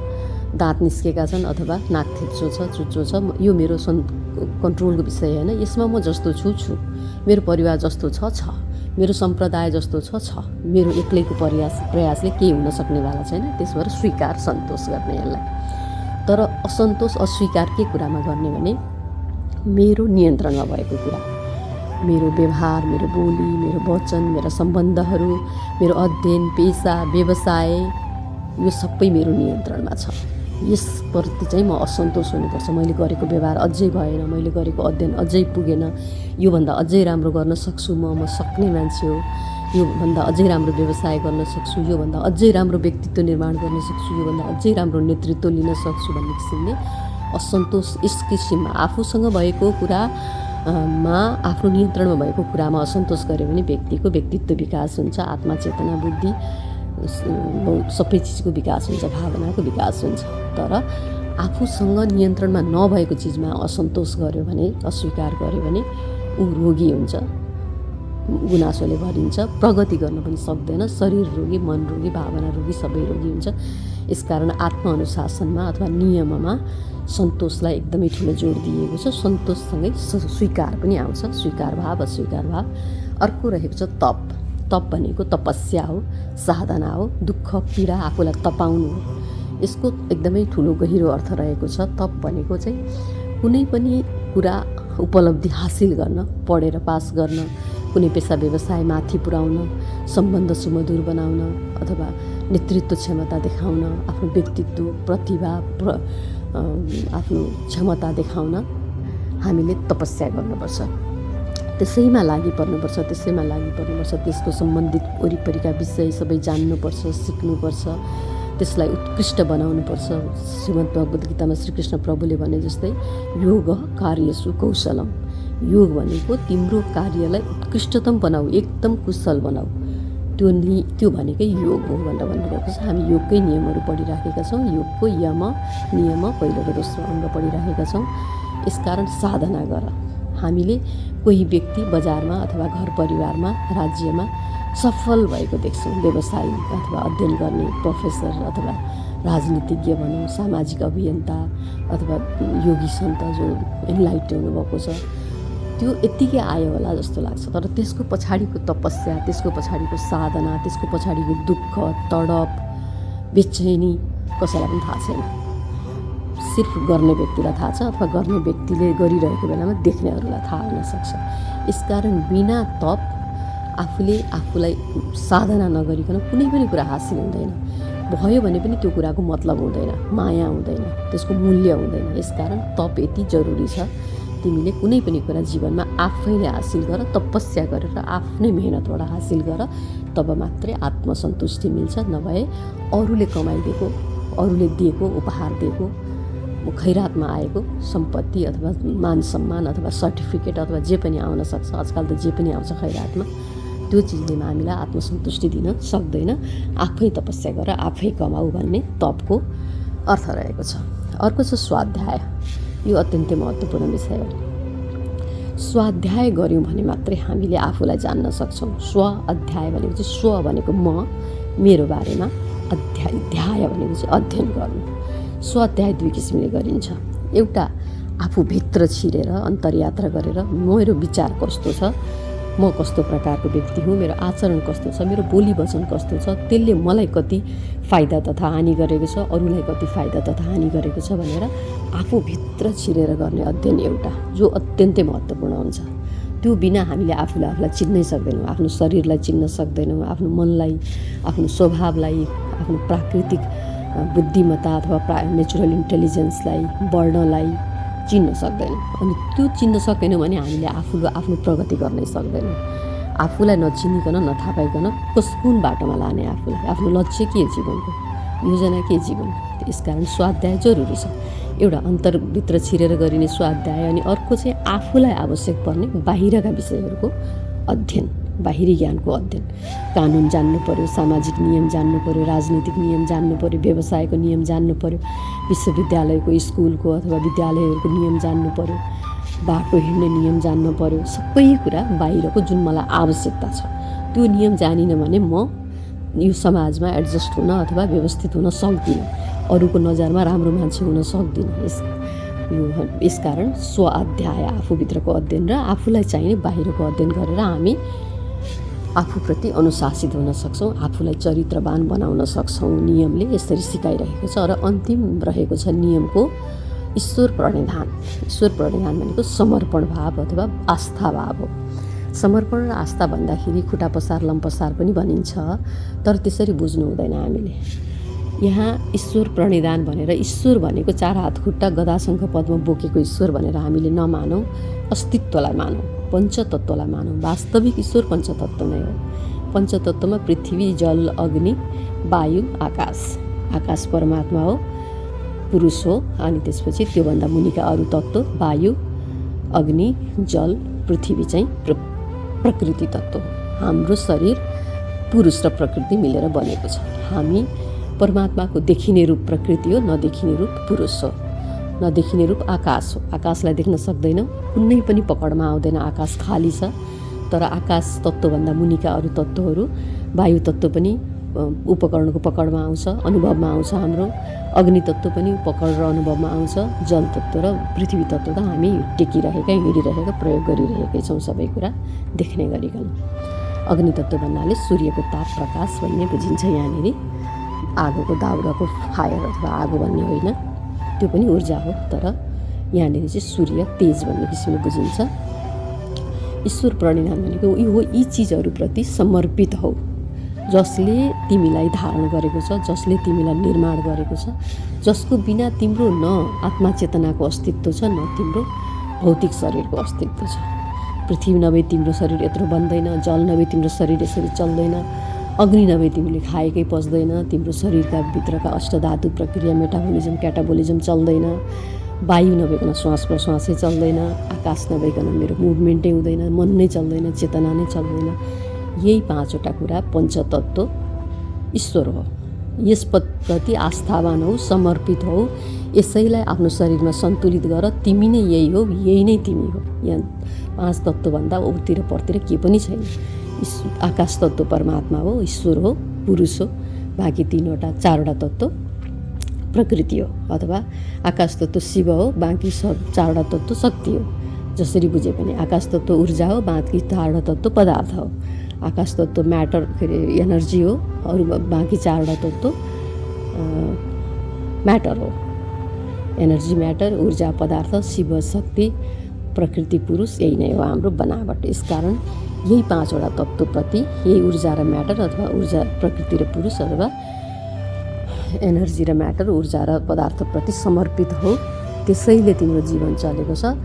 दाँत निस्केका छन् अथवा नाक थेच्चो छ, चुच्चो छ, यो मेरो कन्ट्रोलको विषय होइन। यसमा म जस्तो छु, मेरो परिवार जस्तो छ, मेरो सम्प्रदाय जस्तो छ, मेरो एक्लैको प्रयासले केही हुन सक्नेवाला छैन। त्यसबाट स्वीकार, सन्तोष गर्ने यसलाई। तर असन्तोष, अस्वीकार के कुरामा गर्ने भने मेरो नियन्त्रणमा भएको कुरा, मेरो व्यवहार, मेरो बोली, मेरो वचन, मेरा सम्बन्धहरू, मेरो अध्ययन, पेसा, व्यवसाय, यो सबै मेरो नियन्त्रणमा छ। यसप्रति चाहिँ म असन्तोष हुनुपर्छ। मैले गरेको व्यवहार अझै भएन, मैले गरेको अध्ययन अझै पुगेन, योभन्दा अझै राम्रो गर्न सक्छु, म सक्ने मान्छे हो, योभन्दा अझै राम्रो व्यवसाय गर्न सक्छु, योभन्दा अझै राम्रो व्यक्तित्व निर्माण गर्न सक्छु, योभन्दा अझै राम्रो नेतृत्व लिन सक्छु भन्ने किसिमले असन्तोष, यस किसिममा आफूसँग भएको कुरामा, आफ्नो नियन्त्रणमा भएको कुरामा असन्तोष गऱ्यो भने व्यक्तिको व्यक्तित्व विकास हुन्छ, आत्मा, चेतना, बुद्धि सबै चिजको विकास हुन्छ, भावनाको विकास हुन्छ। तर आफूसँग नियन्त्रणमा नभएको चिजमा असन्तोष गर्यो भने, अस्वीकार गर्यो भने ऊ रोगी हुन्छ, गुनासोले भरिन्छ, प्रगति गर्न पनि सक्दैन, शरीर रोगी, मन रोगी, भावना रोगी, सबै रोगी हुन्छ। यसकारण आत्मअनुशासनमा अथवा नियममा सन्तोषलाई एकदमै ठुलो जोड दिएको छ। सन्तोषसँगै स्वीकार पनि आउँछ, स्वीकार भाव, अस्वीकार भाव। अर्को रहेको छ तप। तप भनेको तपस्या हो, साधना हो, दुःख, पीडा आफूलाई तपाउनु हो। यसको एकदमै ठुलो गहिरो अर्थ रहेको छ। तप भनेको चाहिँ कुनै पनि कुरा उपलब्धि हासिल गर्न, पढेर पास गर्न, कुनै पेसा व्यवसाय माथि पुर्याउन, सम्बन्ध सुमधुर बनाउन अथवा नेतृत्व क्षमता देखाउन, आफ्नो व्यक्तित्व, प्रतिभा, आफ्नो क्षमता देखाउन हामीले तपस्या गर्नुपर्छ। त्यसैमा लागि पर्नुपर्छ। त्यसको सम्बन्धित वरिपरिका विषय सबै जान्नुपर्छ, सिक्नुपर्छ, त्यसलाई उत्कृष्ट बनाउनुपर्छ। श्रीमद् भगवद् गीतामा श्रीकृष्ण प्रभुले भने जस्तै योग कार्यसु कौशलम, योग भनेको तिम्रो कार्यलाई उत्कृष्टतम बनाऊ, एकदम कुशल बनाऊ, त्यो भनेकै योग हो भनेर भन्नुभएको छ। हामी योगकै नियमहरू पढिराखेका छौँ। योगको यम, नियम, पहिलो र दोस्रो अङ्ग पढिराखेका छौँ। यसकारण साधना गर। हामीले कोही व्यक्ति बजारमा अथवा घर परिवारमा, राज्यमा सफल भएको देख्छौँ। व्यवसायी अथवा अध्ययन गर्ने प्रोफेसर अथवा राजनीतिज्ञ भनौँ, सामाजिक अभियन्ता अथवा योगी सन्त जो एनलाइट हुनुभएको छ, त्यो यत्तिकै आयो होला जस्तो लाग्छ। तर त्यसको पछाडिको तपस्या, त्यसको पछाडिको साधना, त्यसको पछाडिको दुःख, तडप, बेचैनी कसैलाई पनि थाहा छैन। सिर्फ गर्ने व्यक्तिलाई थाहा छ अथवा गर्ने व्यक्तिले गरिरहेको बेलामा देख्नेहरूलाई थाहा हुनसक्छ। यसकारण बिना तप आफूले आफूलाई साधना नगरिकन कुनै पनि कुरा हासिल हुँदैन। भयो भने पनि त्यो कुराको मतलब हुँदैन, माया हुँदैन, त्यसको मूल्य हुँदैन। यसकारण तप यति जरुरी छ। तिमीले कुनै पनि कुरा जीवनमा आफैले हासिल गर, तपस्या गरेर आफ्नै मेहनतबाट हासिल गर, तब मात्रै आत्मसन्तुष्टि मिल्छ। नभए अरूले कमाइदिएको, अरूले दिएको, उपहार दिएको, खैरातमा आएको सम्पत्ति अथवा मान सम्मान अथवा सर्टिफिकेट अथवा जे पनि आउन सक्छ, आजकल त जे पनि आउँछ खैरातमा, त्यो चिजले हामीलाई आत्मसन्तुष्टि दिन सक्दैन। आफै तपस्या गर, आफै कमाऊ भन्ने तपको अर्थ रहेको छ। अर्को छ स्वाध्याय। यो अत्यन्तै महत्त्वपूर्ण विषय हो। स्वाध्याय गऱ्यौँ भने मात्रै हामीले आफूलाई जान्न सक्छौँ। स्व अध्याय भनेको चाहिँ स्व भनेको म, मेरो बारेमा, अध्याय भनेको चाहिँ अध्ययन गर्नु। स्व अध्याय दुई किसिमले गरिन्छ। एउटा आफूभित्र छिरेर अन्तर्यात्रा गरेर मेरो विचार कस्तो छ, म कस्तो प्रकारको व्यक्ति हुँ, मेरो आचरण कस्तो छ, मेरो बोली वचन कस्तो छ, त्यसले मलाई कति फाइदा तथा हानि गरेको छ, अरूलाई कति फाइदा तथा हानि गरेको छ भनेर आफूभित्र छिरेर गर्ने अध्ययन एउटा, जो अत्यन्तै महत्त्वपूर्ण हुन्छ। त्यो बिना हामीले आफूलाई चिन्नै सक्दैनौँ। आफ्नो शरीरलाई चिन्न सक्दैनौँ, आफ्नो मनलाई, आफ्नो स्वभावलाई, आफ्नो प्राकृतिक बुद्धिमत्ता अथवा नेचुरल इन्टेलिजेन्सलाई, वर्णलाई चिन्न सक्दैनौँ। अनि त्यो चिन्न सकेनौँ भने हामीले आफ्नो प्रगति गर्नै सक्दैनौँ। आफूलाई नचिनिकन, नथाहा पाइकन कुन बाटोमा लाने आफूलाई, आफ्नो लक्ष्य के जीवनको, योजना के जीवन। यसकारण स्वाध्याय जरुरी छ। एउटा अन्तरभित्र छिरेर गरिने स्वाध्याय, अनि अर्को चाहिँ आफूलाई आवश्यक पर्ने बाहिरका विषयहरूको अध्ययन, बाहिरी ज्ञानको अध्ययन। कानुन जान्नु पर्यो, सामाजिक नियम जान्नु पर्यो, राजनीतिक नियम जान्नु पर्यो, व्यवसायको नियम जान्नु पर्यो, विश्वविद्यालयको, स्कुलको अथवा विद्यालयहरूको नियम जान्नु पर्यो, बाटो हिँड्ने नियम जान्नु पर्यो। सबै कुरा बाहिरको जुन मलाई आवश्यकता छ त्यो नियम जानिनँ भने म यो समाजमा एडजस्ट हुन अथवा व्यवस्थित हुन सक्दिनँ, अरूको नजरमा राम्रो मान्छे हुन सक्दिनँ। यसकारण स्व अध्याय, आफूभित्रको अध्ययन र आफूलाई चाहिने बाहिरको अध्ययन गरेर हामी आफूप्रति अनुशासित हुन सक्छौँ, आफूलाई चरित्रवान बनाउन सक्छौँ। नियमले यसरी सिकाइरहेको छ। र अन्तिम रहेको छ नियमको ईश्वर प्रणिधान। ईश्वर प्रणिधान भनेको समर्पण भाव अथवा आस्था भाव हो। समर्पण र आस्था भन्दाखेरि खुट्टा पसार लम्पसार पनि भनिन्छ, तर त्यसरी बुझ्नु हुँदैन हामीले। यहाँ ईश्वर प्रणिधान भनेर ईश्वर भनेको चार हात खुट्टा गदा शङ्ख पद्म बोकेको ईश्वर भनेर हामीले नमानौँ, अस्तित्वलाई मानौँ, पञ्चतत्त्वलाई मानौँ। वास्तविक ईश्वर पञ्चतत्त्व नै हो। पञ्चतत्त्वमा पृथ्वी, जल, अग्नि, वायु, आकाश। आकाश परमात्मा हो, पुरुष हो, अनि त्यसपछि त्योभन्दा मुनिका अरू तत्त्व वायु, अग्नि, जल, पृथ्वी चाहिँ प्रकृति तत्त्व हो। हाम्रो शरीर पुरुष र प्रकृति मिलेर बनेको छ। हामी परमात्माको देखिने रूप प्रकृति हो, नदेखिने रूप पुरुष हो, नदेखिने रूप आकाश हो। आकाशलाई देख्न सक्दैनौँ, कुनै पनि पकडमा आउँदैन, आकाश खाली छ। तर आकाश तत्त्वभन्दा मुनिका अरू तत्त्वहरू, वायु तत्त्व पनि उपकरणको पकडमा आउँछ, अनुभवमा आउँछ हाम्रो। अग्नि तत्त्व पनि पकड र अनुभवमा आउँछ। जल तत्त्व र पृथ्वी तत्त्व त हामी टेकिरहेका, हिँडिरहेका, प्रयोग गरिरहेकै छौँ सबै कुरा देख्ने गरिकन। अग्नि तत्त्व भन्नाले सूर्यको ताप प्रकाश भन्ने बुझिन्छ यहाँनिर। आगोको दाउराको फायर अथवा आगो भन्ने होइन, त्यो पनि ऊर्जा हो, तर यहाँनिर चाहिँ सूर्य तेज भन्ने किसिमले बुझिन्छ। ईश्वर प्रणिधान भनेको यो यी चिजहरूप्रति समर्पित हौ, जसले तिमीलाई धारण गरेको छ, जसले तिमीलाई निर्माण गरेको छ, जसको बिना तिम्रो न आत्मा चेतनाको अस्तित्व छ, न तिम्रो भौतिक शरीरको अस्तित्व छ। पृथ्वी नभए तिम्रो शरीर यत्रो बन्दैन, जल नभए तिम्रो शरीर यसरी चल्दैन, अग्नि नभए तिमीले खाएकै पच्दैन, तिम्रो शरीरका भित्रका अष्टधातु प्रक्रिया मेटाबोलिजम क्याटाबोलिजम चल्दैन, वायु नभइकन श्वास प्रश्वासै चल्दैन, आकाश नभइकन मेरो मुभमेन्टै हुँदैन, मन नै चल्दैन, चेतना नै चल्दैन। यही पाँचवटा कुरा पञ्चतत्त्व ईश्वर हो। यसप्रति आस्थावान हौ, समर्पित हौ, यसैलाई आफ्नो शरीरमा सन्तुलित गर। तिमी नै यही हो, यही नै तिमी हो। यहाँ पाँच तत्त्वभन्दा उतिर परतिर के पनि छैन। आकाश तत्त्व परमात्मा हो, ईश्वर हो, पुरुष हो। बाँकी चारवटा तत्त्व प्रकृति हो अथवा आकाश तत्त्व शिव हो, बाँकी सब 4वटा तत्त्व शक्ति हो। जसरी बुझे पनि आकाश तत्त्व ऊर्जा हो, बाँकी 4वटा तत्त्व पदार्थ हो। आकाश तत्त्व म्याटर के अरे एनर्जी हो, अरू बाँकी 4वटा तत्त्व म्याटर हो। एनर्जी म्याटर, ऊर्जा पदार्थ, शिव शक्ति, प्रकृति पुरुष, यही नै हो हाम्रो बनावट। यसकारण यही 5वटा तत्त्वप्रति, यही ऊर्जा र म्याटर अथवा ऊर्जा प्रकृति र पुरुष अथवा एनर्जी र म्याटर, ऊर्जा र पदार्थप्रति समर्पित हो। त्यसैले तिम्रो जीवन चलेको छ,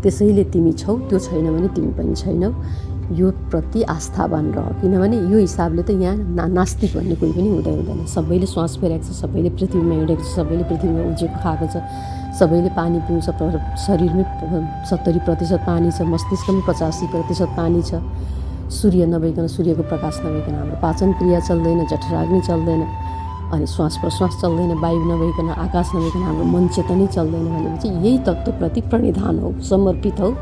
त्यसैले तिमी छौ। त्यो छैन भने तिमी पनि छैनौ। यो प्रति आस्थावान रह, किनभने यो हिसाबले त यहाँ नास्तिक भन्ने कोही पनि हुँदैन। सबैले श्वास फेरेको छ, सबैले पृथ्वीमा हिँडेको छ, सबैले पृथ्वीमा उजेको खाएको छ, सबैले पानी पिउँछ। शरीरमै 70% पानी छ, मस्तिष्कमै 85% पानी छ। सूर्य नभइकन, सूर्यको प्रकाश नभइकन हाम्रो पाचन क्रिया चल्दैन, जठराग्नि चल्दैन, अनि श्वास प्रश्वास चल्दैन। वायु नभइकन, आकाश नभइकन हाम्रो मन चेतनै चल्दैन। भनेपछि यही तत्त्वप्रति प्रणिधान हो, समर्पित हो।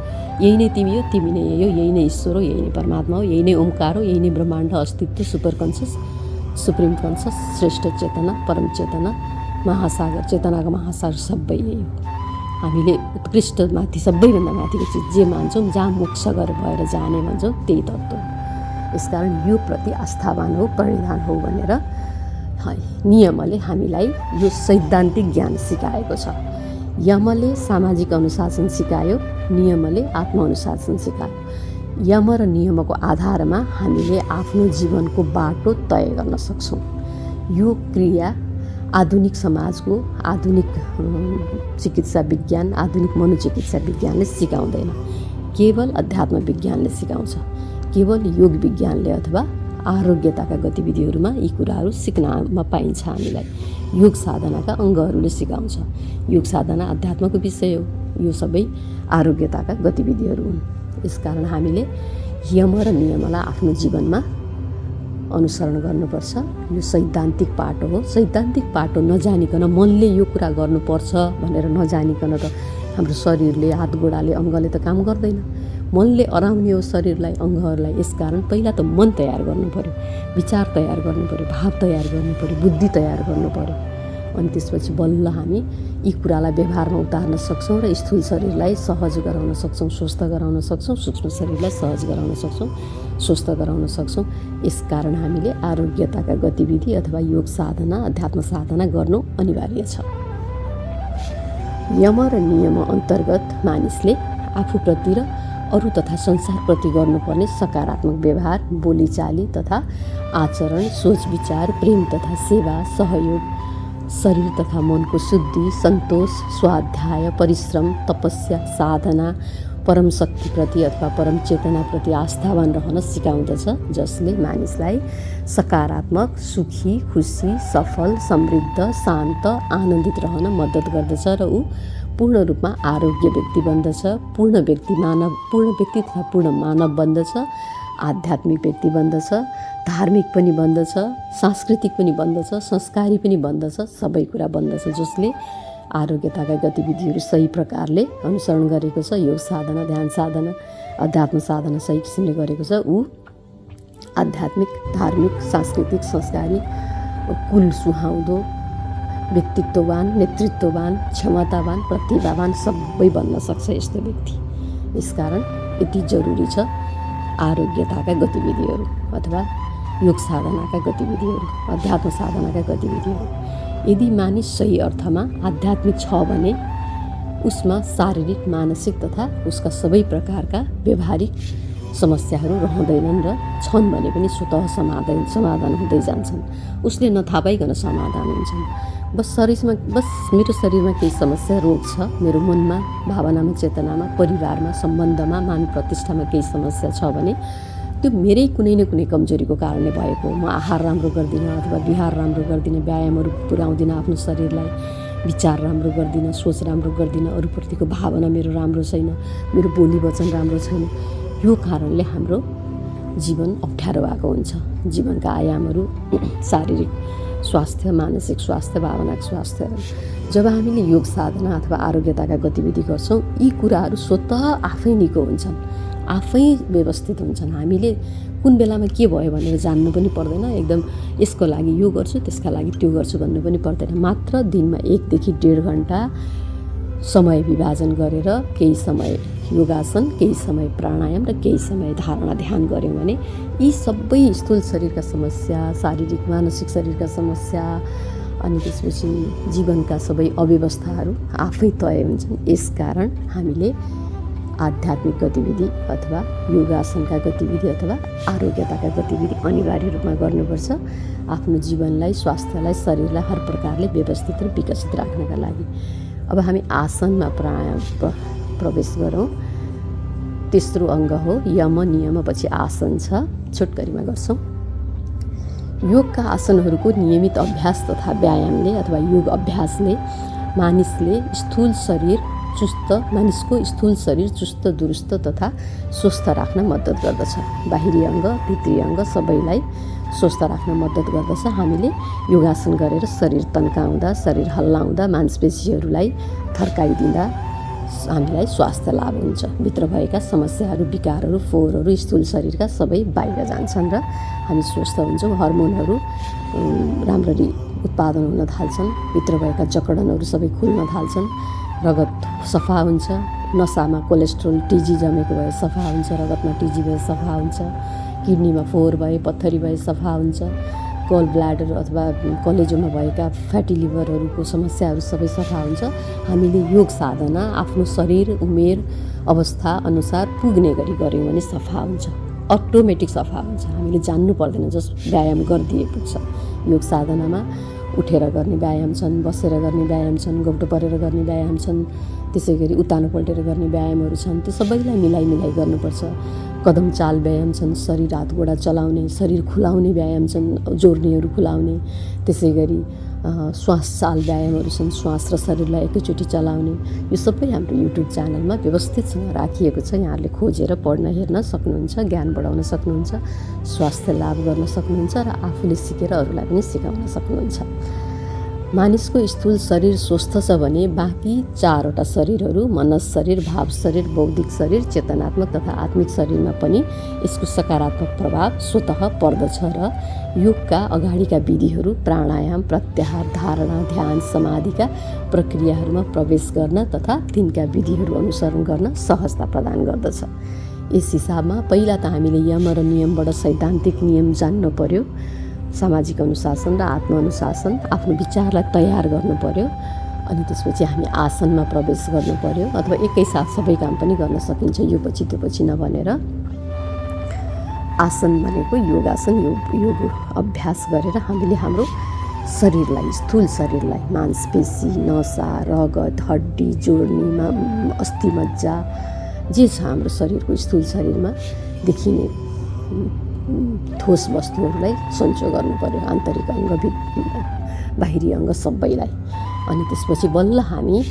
यही नै तिमी हो, तिमी नै यही हो, यही नै ईश्वर हो, यही नै परमात्मा हो, यही नै ओमकार हो, यही नै ब्रह्माण्ड अस्तित्व, सुपर कन्सियस, सुप्रिम कन्सियस, श्रेष्ठ चेतना, परम चेतना, महासागर, चेतनाको महासागर सबै यही हो। हामीले उत्कृष्ट माथि, सबैभन्दा माथिको चिज जे मान्छौँ, जहाँ मोक्ष गरेर भएर जाने भन्छौँ, त्यही तत्त्व हो। यसकारण यो प्रति आस्थावान हो, प्रणिधान हो भनेर नियमले हामीलाई यो सैद्धान्तिक ज्ञान सिकाएको छ। यमले सामाजिक अनुशासन सिकायो, नियमले आत्मअनुशासन सिकायो। यम र नियमको आधारमा हामीले आफ्नो जीवनको बाटो तय गर्न सक्छौँ। यो क्रिया आधुनिक समाजको, आधुनिक चिकित्सा विज्ञान, आधुनिक मनोचिकित्सा विज्ञानले सिकाउँदैन। केवल अध्यात्म विज्ञानले सिकाउँछ। केवल योग विज्ञानले अथवा आरोग्यताका गतिविधिहरूमा यी कुराहरू सिक्नमा पाइन्छ। हामीलाई योग साधनाका अङ्गहरूले सिकाउँछ। योग साधना अध्यात्मको विषय हो, यो सबै आरोग्यताका गतिविधिहरू हुन्। यसकारण हामीले यम र नियमलाई आफ्नो जीवनमा अनुसरण गर्नुपर्छ। यो सैद्धान्तिक पाटो हो। सैद्धान्तिक पाटो नजानिकन, मनले यो कुरा गर्नुपर्छ भनेर नजानिकन त हाम्रो शरीरले, हात गोडाले, अङ्गले त काम गर्दैन। मनले अराउने हो शरीरलाई, अङ्गहरूलाई। यसकारण पहिला त मन तयार गर्नु पऱ्यो, विचार तयार गर्नु पऱ्यो, भाव तयार गर्नु पऱ्यो, बुद्धि तयार गर्नु पऱ्यो। अनि त्यसपछि बल्ल हामी यी कुरालाई व्यवहारमा उतार्न सक्छौँ र स्थूल शरीरलाई सहज गराउन सक्छौँ, स्वस्थ गराउन सक्छौँ, सूक्ष्म शरीरलाई सहज गराउन सक्छौँ, स्वस्थ गराउन सक्छौँ। यसकारण हामीले आरोग्यताका गतिविधि अथवा योग साधना, अध्यात्म साधना गर्नु अनिवार्य छ। यम र नियम अन्तर्गत मानिसले आफूप्रति र अरू तथा संसारप्रति गर्नुपर्ने सकारात्मक व्यवहार, बोलीचाली तथा आचरण, सोच विचार, प्रेम तथा सेवा, सहयोग, शरीर तथा मनको शुद्धि, सन्तोष, स्वाध्याय, परिश्रम, तपस्या, साधना, परम शक्तिप्रति अथवा परम चेतनाप्रति आस्थावान रहन सिकाउँदछ, जसले मानिसलाई सकारात्मक, सुखी, खुसी, सफल, समृद्ध, शान्त, आनन्दित रहन मद्दत गर्दछ र ऊ पूर्ण रूपमा आरोग्य व्यक्ति बन्दछ, पूर्ण व्यक्ति तथा पूर्ण मानव बन्दछ, आध्यात्मिक व्यक्ति बन्दछ, धार्मिक पनि बन्दछ, सांस्कृतिक पनि बन्दछ, संस्कारी पनि बन्दछ, सबै कुरा बन्दछ। जसले आरोग्यताका गतिविधिहरू सही प्रकारले अनुसरण गरेको छ, योग साधना, ध्यान साधना, अध्यात्म साधना सही किसिमले गरेको छ, ऊ आध्यात्मिक, धार्मिक, सांस्कृतिक, संस्कारी, कुल सुहाउँदो, व्यक्तित्ववान, नेतृत्ववान, क्षमतावान, प्रतिभावान सबै बन्न सक्छ यस्तो व्यक्ति। यसकारण यति जरुरी छ आरोग्यताका गतिविधिहरू अथवा योग साधनाका गतिविधिहरू, अध्यात्म साधनाका गतिविधिहरू। यदि मानिस सही अर्थमा आध्यात्मिक छ भने उसमा शारीरिक, मानसिक तथा उसका सबै प्रकारका व्यवहारिक समस्याहरू रहँदैनन् र छन् भने पनि स्वतः समाधान हुँदै जान्छन्। उसले नथाहा पाइकन समाधान हुन्छन्। बस मेरो शरीरमा केही समस्या, रोग छ, मेरो मनमा, भावनामा, चेतनामा, परिवारमा, सम्बन्धमा, मान प्रतिष्ठामा केही समस्या छ भने त्यो मेरै कुनै न कुनै कमजोरीको कारणले भएको हो। म आहार राम्रो गर्दिनँ अथवा विहार राम्रो गर्दिनँ, व्यायामहरू पुर्याउँदिनँ आफ्नो शरीरलाई, विचार राम्रो गर्दिनँ, सोच राम्रो गर्दिनँ, अरूप्रतिको भावना मेरो राम्रो छैन, मेरो बोली वचन राम्रो छैन। यो कारणले हाम्रो जीवन अप्ठ्यारो भएको हुन्छ। जीवनका आयामहरू शारीरिक स्वास्थ्य, मानसिक स्वास्थ्य, भावनाको स्वास्थ्य। जब हामीले योग साधना अथवा आरोग्यताका गतिविधि गर्छौँ, यी कुराहरू स्वतः आफै निको हुन्छन्। आफै व्यवस्थित हुन्छन्। हामीले कुन बेलामा के भयो भनेर जान्नु पनि पर्दैन, एकदम यसको लागि यो गर्छु त्यसका लागि त्यो गर्छु भन्नु पनि पर्दैन। मात्र दिनमा 1 देखि 1.5 घन्टा समय विभाजन गरेर केही समय योगासन, केही समय प्राणायाम र केही समय धारणा ध्यान गऱ्यौँ भने यी सबै स्थूल शरीरका समस्या, शारीरिक मानसिक शरीरका समस्या अनि त्यसपछि जीवनका सबै अव्यवस्थाहरू आफै तय हुन्छन्। यसकारण हामीले आध्यात्मिक गतिविधि अथवा योगासनका गतिविधि अथवा आरोग्यताका गतिविधि अनिवार्य रूपमा गर्नुपर्छ आफ्नो जीवनलाई, स्वास्थ्यलाई, शरीरलाई हर प्रकारले व्यवस्थित र विकसित राख्नका लागि। अब हामी आसनमा प्रवेश गरौँ। तेस्रो अङ्ग हो यम नियम, पछि आसन छ, छोटकरीमा गर्छौँ। योगका आसनहरूको नियमित अभ्यास तथा व्यायामले अथवा योग अभ्यासले मानिसको स्थूल शरीर चुस्त दुरुस्त तथा स्वस्थ राख्न मद्दत गर्दछ। बाहिरी अङ्ग भित्री अङ्ग सबैलाई स्वस्थ राख्न मद्दत गर्दछ। हामीले योगासन गरेर शरीर तन्काउँदा, शरीर हल्लाउँदा, मांसपेशीहरूलाई थर्काइदिँदा हामीलाई स्वास्थ्य लाभ हुन्छ। भित्र भएका समस्याहरू, विकारहरू, फोहोरहरू स्थूल शरीरका सबै बाहिर जान्छन् र हामी स्वस्थ हुन्छौँ। हर्मोनहरू राम्ररी उत्पादन हुन थाल्छन्, भित्र भएका जकडनहरू सबै खुल्न थाल्छन्, रगत सफा हुन्छ, नसामा कोलेस्ट्रोल टिजी जमेको भए सफा हुन्छ, रगतमा टिजी भए सफा हुन्छ, किडनीमा फोहोर भए, पत्थरी भए सफा हुन्छ, गल ब्ल्याडर अथवा कलेजोमा भएका फ्याटी लिभरहरूको समस्याहरू सबै सफा हुन्छ। हामीले योग साधना आफ्नो शरीर उमेर अवस्था अनुसार पुग्ने गरी गऱ्यौँ भने सफा हुन्छ, अटोमेटिक सफा हुन्छ। हामीले जान्नु पर्दैन, जस व्यायाम गरिदिए पुग्छ। योग साधनामा उठेर गर्ने व्यायाम छन्, बसेर गर्ने व्यायाम छन्, गोब्टो परेर गर्ने व्यायाम छन्, त्यसै गरी उतानो पल्टेर गर्ने व्यायामहरू छन्। त्यो सबैलाई मिलाइ गर्नुपर्छ। कदम चाल व्यायाम छन्, शरीर हात गोडा चलाउने, शरीर खुलाउने व्यायाम छन्, जोर्नीहरू खुलाउने। त्यसै गरी श्वास चाल व्यायामहरू छन्, श्वास र शरीरलाई एकैचोटि चलाउने। यो सबै हाम्रो युट्युब च्यानलमा व्यवस्थितसँग राखिएको छ। यहाँहरूले खोजेर पढ्न हेर्न सक्नुहुन्छ, ज्ञान बढाउन सक्नुहुन्छ, स्वास्थ्य लाभ गर्न सक्नुहुन्छ र आफूले सिकेर अरूलाई पनि सिकाउन सक्नुहुन्छ। मानिसको स्थूल शरीर स्वस्थ छ भने बाँकी 4वटा शरीरहरू मनस शरीर, भाव शरीर, बौद्धिक शरीर, चेतनात्मक तथा आत्मिक शरीरमा पनि यसको सकारात्मक प्रभाव स्वतः पर्दछ र योगका अगाडिका विधिहरू प्राणायाम, प्रत्याहार, धारणा, ध्यान, समाधिका प्रक्रियाहरूमा प्रवेश गर्न तथा तिनका विधिहरू अनुसरण गर्न सहजता प्रदान गर्दछ। यस हिसाबमा पहिला त हामीले यम र नियमबाट सैद्धान्तिक नियम जान्नु पर्यो, सामाजिक अनुशासन र आत्मअनुशासन, आफ्नो विचारलाई तयार गर्नु पर्यो। अनि त्यसपछि हामी आसनमा प्रवेश गर्नु पर्यो, अथवा एकैसाथ सबै काम पनि गर्न सकिन्छ, यो पछि त्यो पछि नभनेर। आसन भनेको योगासन, योग अभ्यास गरेर हामीले हाम्रो शरीरलाई, स्थूल शरीरलाई, मांसपेशी, नसा, रगत, हड्डी, जोर्नीमा अस्थि मज्जा जे छ हाम्रो शरीरको स्थूल शरीरमा देखिने ठोस वस्तुहरूलाई सन्चो गर्नु पर्यो, आन्तरिक अङ्ग बाहिरी अङ्ग सबैलाई। अनि त्यसपछि बल्ल हामी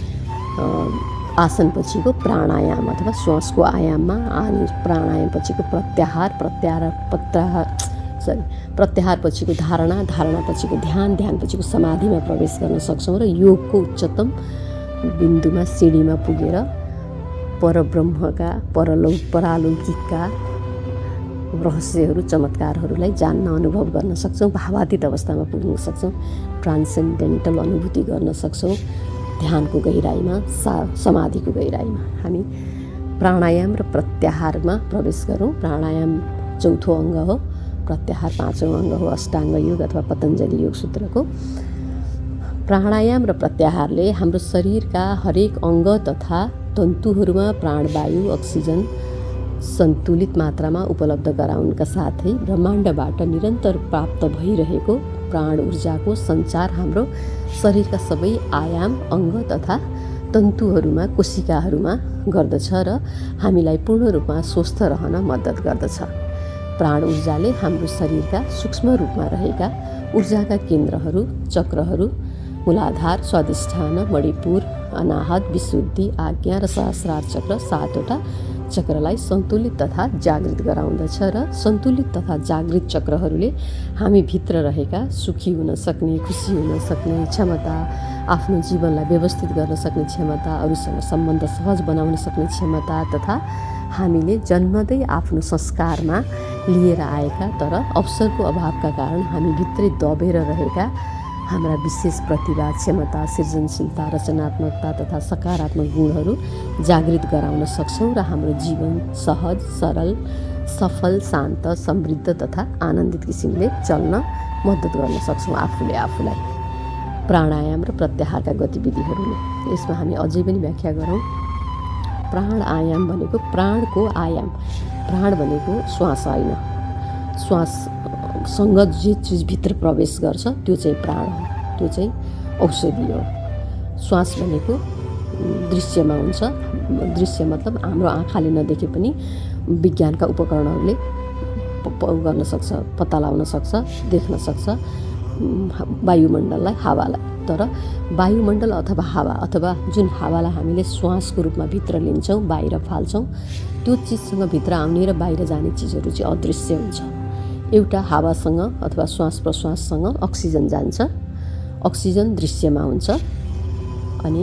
आसन पछिको प्राणायाम अथवा श्वासको आयाममा, अनि प्राणायाम पछिको प्रत्याहार पछिको धारणा, धारणा पछिको ध्यान, ध्यान पछिको समाधिमा प्रवेश गर्न सक्छौँ र योगको उच्चतम बिन्दुमा, सिँढीमा पुगेर परब्रह्मका, परालौकिकका रहस्यहरू, चमत्कारहरूलाई जान्न, अनुभव गर्न सक्छौँ। भावातीत अवस्थामा पुग्न सक्छौँ, ट्रान्सेन्डेन्टल अनुभूति गर्न सक्छौँ। ध्यानको गहिराइमा, समाधिको गहिराइमा हामी प्राणायाम र प्रत्याहारमा प्रवेश गरौँ। प्राणायाम 4थो अङ्ग हो, प्रत्याहार 5औं अङ्ग हो, अष्टाङ्ग योग अथवा पतञ्जलि योग सूत्रको। प्राणायाम र प्रत्याहारले हाम्रो शरीरका हरेक अङ्ग तथा तन्तुहरूमा प्राणवायु, अक्सिजन सन्तुलित मात्रामा उपलब्ध गराउनका साथै ब्रह्माण्डबाट निरन्तर प्राप्त भइरहेको प्राण ऊर्जाको सञ्चार हाम्रो शरीरका सबै आयाम, अङ्ग तथा तन्तुहरूमा, कोशिकाहरूमा गर्दछ र हामीलाई पूर्ण रूपमा स्वस्थ रहन मद्दत गर्दछ। प्राण ऊर्जाले हाम्रो शरीरका सूक्ष्म रूपमा रहेका ऊर्जाका केन्द्रहरू, चक्रहरू, मूलाधार, स्वादिष्ठान, मणिपुर, अनाहत, विशुद्धि, आज्ञा र सहस्रार चक्र 7वटा चक्रलाई सन्तुलित तथा जागृत गराउँदछ र सन्तुलित तथा जागृत चक्रहरूले हामी भित्र रहेका सुखी हुन सक्ने, खुसी हुन सक्ने क्षमता, आफ्नो जीवनलाई व्यवस्थित गर्न सक्ने क्षमता, अरूसँग सम्बन्ध सहज बनाउन सक्ने क्षमता तथा हामीले जन्मदै आफ्नो संस्कारमा लिएर आएका तर अवसरको अभावका कारण हामी भित्रै दबेर रहेका हाम्रा विशेष प्रतिभा, क्षमता, सृजनशीलता, रचनात्मकता तथा सकारात्मक गुणहरू जागृत गराउन सक्छौँ र हाम्रो जीवन सहज, सरल, सफल, शान्त, समृद्ध तथा आनन्दित किसिमले चल्न मद्दत गर्न सक्छौँ आफूले आफूलाई। प्राणायाम र प्रत्याहारका गतिविधिहरूले यसमा हामी अझै पनि व्याख्या गरौँ। प्राणायाम भनेको प्राणको आयाम, प्राण भनेको श्वास होइन, श्वाससँग जे चिज भित्र प्रवेश गर्छ त्यो चाहिँ प्राण हो, त्यो चाहिँ औषधि हो। श्वास भनेको दृश्यमा हुन्छ, दृश्य मतलब हाम्रो आँखाले नदेखे पनि विज्ञानका उपकरणहरूले गर्न सक्छ, पत्ता लगाउन सक्छ, देख्न सक्छ वायुमण्डललाई, हावालाई। तर वायुमण्डल अथवा हावा अथवा जुन हावालाई हामीले श्वासको रूपमा भित्र लिन्छौँ, बाहिर फाल्छौँ, त्यो चिजसँग भित्र आउने र बाहिर जाने चिजहरू चाहिँ अदृश्य हुन्छ। एउटा हावासँग अथवा श्वास प्रश्वाससँग अक्सिजन जान्छ, अक्सिजन दृश्यमा हुन्छ, अनि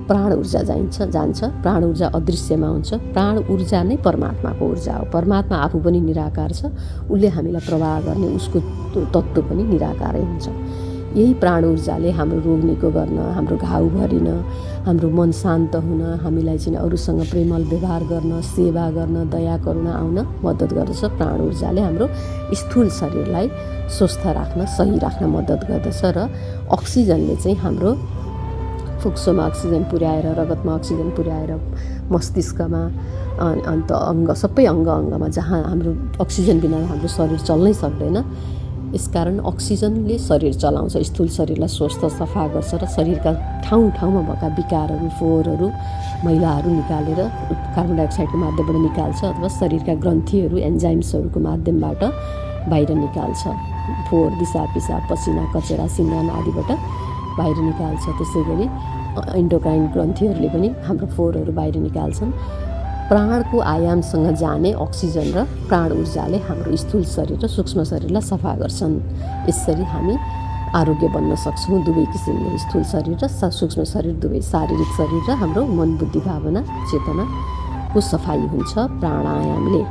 प्राण ऊर्जा जान्छ, प्राण ऊर्जा अदृश्यमा हुन्छ। प्राण ऊर्जा नै परमात्माको ऊर्जा हो। परमात्मा आफू पनि निराकार छ, उसले हामीलाई प्रवाह गर्ने उसको तत्त्व पनि निराकारै हुन्छ। यही प्राण ऊर्जाले हाम्रो रोग निको गर्न, हाम्रो घाउ भरिन, हाम्रो मन शान्त हुन, हामीलाई चाहिँ अरूसँग प्रेमल व्यवहार गर्न, सेवा गर्न, दया करुणा आउन मद्दत गर्दछ। प्राण ऊर्जाले हाम्रो स्थूल शरीरलाई स्वस्थ राख्न, सही राख्न मद्दत गर्दछ। र अक्सिजनले चाहिँ हाम्रो फुक्सोमा अक्सिजन पुर्याएर, रगतमा अक्सिजन पुर्याएर, मस्तिष्कमा, अन्त अङ्ग, सबै अङ्गमा जहाँ हाम्रो अक्सिजन बिना हाम्रो शरीर चल्नै सक्दैन, यसकारण अक्सिजनले शरीर चलाउँछ, स्थूल शरीरलाई स्वस्थ सफा गर्छ र शरीरका ठाउँ ठाउँमा भएका विकारहरू, फोहोरहरू, मैलाहरू निकालेर कार्बन डाइअक्साइडको माध्यमबाट निकाल्छ अथवा शरीरका ग्रन्थीहरू, एन्जाइम्सहरूको माध्यमबाट बाहिर निकाल्छ। फोहोर, दिसा पिसाब, पसिना, कचरा, सिङ्गान आदिबाट बाहिर निकाल्छ। त्यसै गरी एन्डोक्राइन ग्रन्थीहरूले पनि हाम्रो फोहोरहरू बाहिर निकाल्छन्। प्राणको आयामसँग जाने अक्सिजन र प्राण ऊर्जाले हाम्रो स्थूल शरीर र सूक्ष्म शरीरलाई सफा गर्छन्। यसरी हामी आरोग्य बन्न सक्छौँ दुवै किसिमले, स्थूल शरीर र सूक्ष्म शरीर दुवै, शारीरिक शरीर र हाम्रो मन, बुद्धि, भावना, चेतनाको सफाइ हुन्छ प्राणायामले।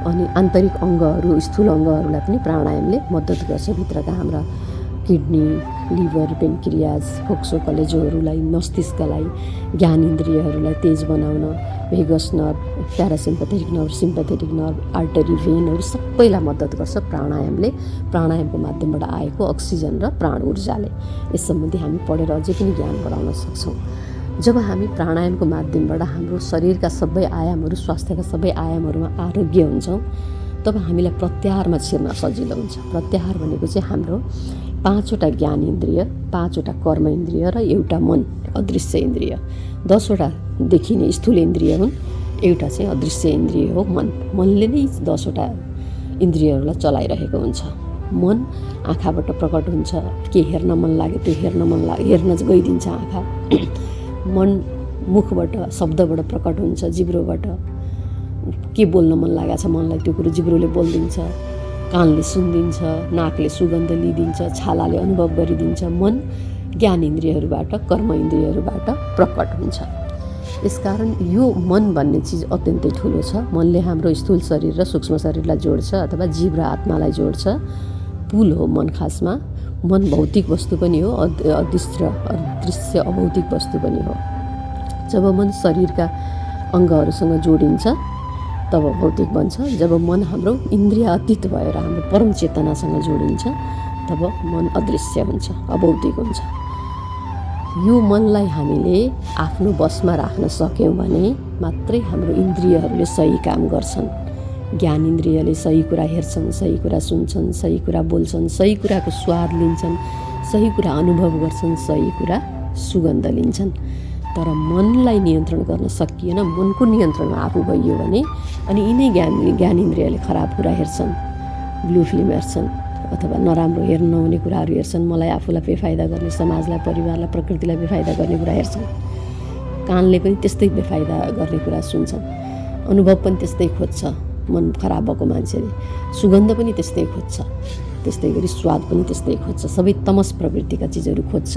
अनि आन्तरिक अङ्गहरू, स्थूल अङ्गहरूलाई पनि प्राणायामले मद्दत गर्छ। भित्रका हाम्रा किडनी, लिभर, पेन्क्रियाज, फोक्सो, कलेजोहरूलाई, मस्तिष्कलाई, ज्ञान इन्द्रियहरूलाई तेज बनाउन, vagus nerve, parasympathetic nerve, sympathetic nerve, artery, भेनहरू सबैलाई मद्दत गर्छ प्राणायामले। प्राणायामको माध्यमबाट आएको अक्सिजन र प्राण ऊर्जाले। यस सम्बन्धी हामी पढेर अझै पनि ज्ञान बढाउन सक्छौँ। जब हामी प्राणायामको माध्यमबाट हाम्रो शरीरका सबै आयामहरू, स्वास्थ्यका सबै आयामहरूमा आरोग्य हुन्छौँ, तब हामीलाई प्रत्याहारमा छिर्न सजिलो हुन्छ। प्रत्याहार भनेको चाहिँ हाम्रो 5वटा ज्ञान इन्द्रिय, 5वटा कर्म इन्द्रिय र एउटा मन, अदृश्य इन्द्रिय। 10वटा देखिने स्थूल इन्द्रिय हुन्, एउटा चाहिँ अदृश्य इन्द्रिय हो मन। मनले नै 10वटा इन्द्रियहरूलाई चलाइरहेको हुन्छ। मन आँखाबाट प्रकट हुन्छ, के हेर्न मन लाग्यो त्यो हेर्न गइदिन्छ आँखा। मन मुखबाट, शब्दबाट प्रकट हुन्छ, जिब्रोबाट के बोल्न मन लागेको छ मनलाई त्यो कुरो जिब्रोले बोलिदिन्छ, कानले सुनिदिन्छ, नाकले सुगन्ध लिइदिन्छ, छालाले अनुभव गरिदिन्छ। मन ज्ञान इन्द्रियहरूबाट, कर्म इन्द्रियहरूबाट प्रकट हुन्छ। यसकारण यो मन भन्ने चिज अत्यन्तै ठुलो छ। मनले हाम्रो स्थूल शरीर र सूक्ष्म शरीरलाई जोड्छ अथवा जीव र आत्मालाई जोड्छ। पुल हो मन खासमा। मन भौतिक वस्तु पनि हो, अदृश्य अभौतिक वस्तु पनि हो। जब मन शरीरका अङ्गहरूसँग जोडिन्छ तब भौतिक बन्छ। जब मन हाम्रो इन्द्रिय अतीत भएर हाम्रो परम चेतनासँग जोडिन्छ तब मन अदृश्य हुन्छ, अभौतिक हुन्छ। यो मनलाई हामीले आफ्नो बसमा राख्न सक्यौँ भने मात्रै हाम्रो इन्द्रियहरूले सही काम गर्छन्। ज्ञान इन्द्रियले सही कुरा हेर्छन्, सही कुरा सुन्छन्, सही कुरा बोल्छन्, सही कुराको स्वाद लिन्छन्, सही कुरा अनुभव गर्छन्, सही कुरा सुगन्ध लिन्छन्। तर मनलाई नियन्त्रण गर्न सकिएन, मनको नियन्त्रणमा आफू भइयो भने अनि यिनै ज्ञान इन्द्रियले खराब कुरा हेर्छन्, ब्लू फिल्म हेर्छन् अथवा नराम्रो हेर्न नहुने कुराहरू हेर्छन्, मलाई आफूलाई बेफाइदा गर्ने, समाजलाई, परिवारलाई, प्रकृतिलाई बेफाइदा गर्ने कुरा हेर्छन्। कानले पनि त्यस्तै बेफाइदा गर्ने कुरा सुन्छन्। अनुभव पनि त्यस्तै खोज्छ मन खराब भएको मान्छेले, सुगन्ध पनि त्यस्तै खोज्छ, त्यस्तै गरी स्वाद पनि त्यस्तै खोज्छ। सबै तमस प्रवृत्तिका चिजहरू खोज्छ।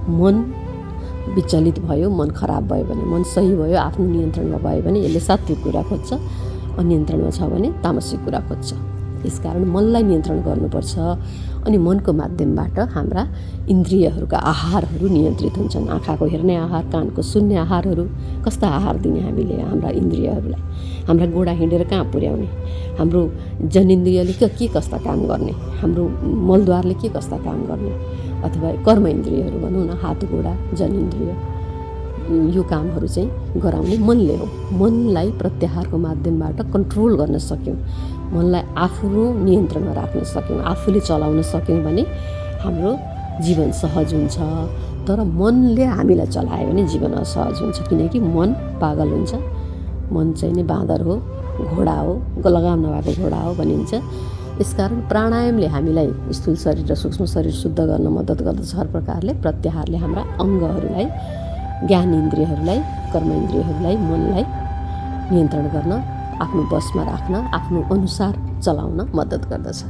मन विचलित भयो, मन खराब भयो भने, मन सही भयो, आफ्नो नियन्त्रणमा भयो भने यसले सात्विक कुरा खोज्छ, अनियन्त्रणमा छ भने तामसिक कुरा खोज्छ। यसकारण मनलाई नियन्त्रण गर्नुपर्छ। अनि मनको माध्यमबाट हाम्रा इन्द्रियहरूका आहारहरू नियन्त्रित हुन्छन्। आँखाको हेर्ने आहार, कानको सुन्ने आहारहरू, कस्ता आहार दिने हामीले हाम्रा इन्द्रियहरूलाई, हाम्रा गोडा हिँडेर कहाँ पुर्याउने, हाम्रो जनेन्द्रियले के कस्ता काम गर्ने, हाम्रो मलद्वारले के कस्ता काम गर्ने, अथवा कर्म इन्द्रियहरू भनौँ न, हात गोडा जनेन्द्रिय, यो कामहरू चाहिँ गराउने मनले हो। मनलाई प्रत्याहारको माध्यमबाट कन्ट्रोल गर्न सक्यौँ, मनलाई आफ्नो नियन्त्रणमा राख्न सक्यौँ, आफूले चलाउन सक्यौँ भने हाम्रो जीवन सहज हुन्छ। तर मनले हामीलाई चलायो भने जीवन असहज हुन्छ, किनकि मन पागल हुन्छ। मन चाहिँ नि बाँदर हो, घोडा हो, लगाम नभएको घोडा हो भनिन्छ। यसकारण प्राणायामले हामीलाई स्थूल शरीर र सूक्ष्म शरीर शुद्ध गर्न मद्दत गर्दछ। हर प्रकारले प्रत्याहारले हाम्रा अङ्गहरूलाई, ज्ञान इन्द्रियहरूलाई, कर्म इन्द्रियहरूलाई, मनलाई नियन्त्रण गर्न, आफ्नो बसमा राख्न, आफ्नो अनुसार चलाउन मद्दत गर्दछ।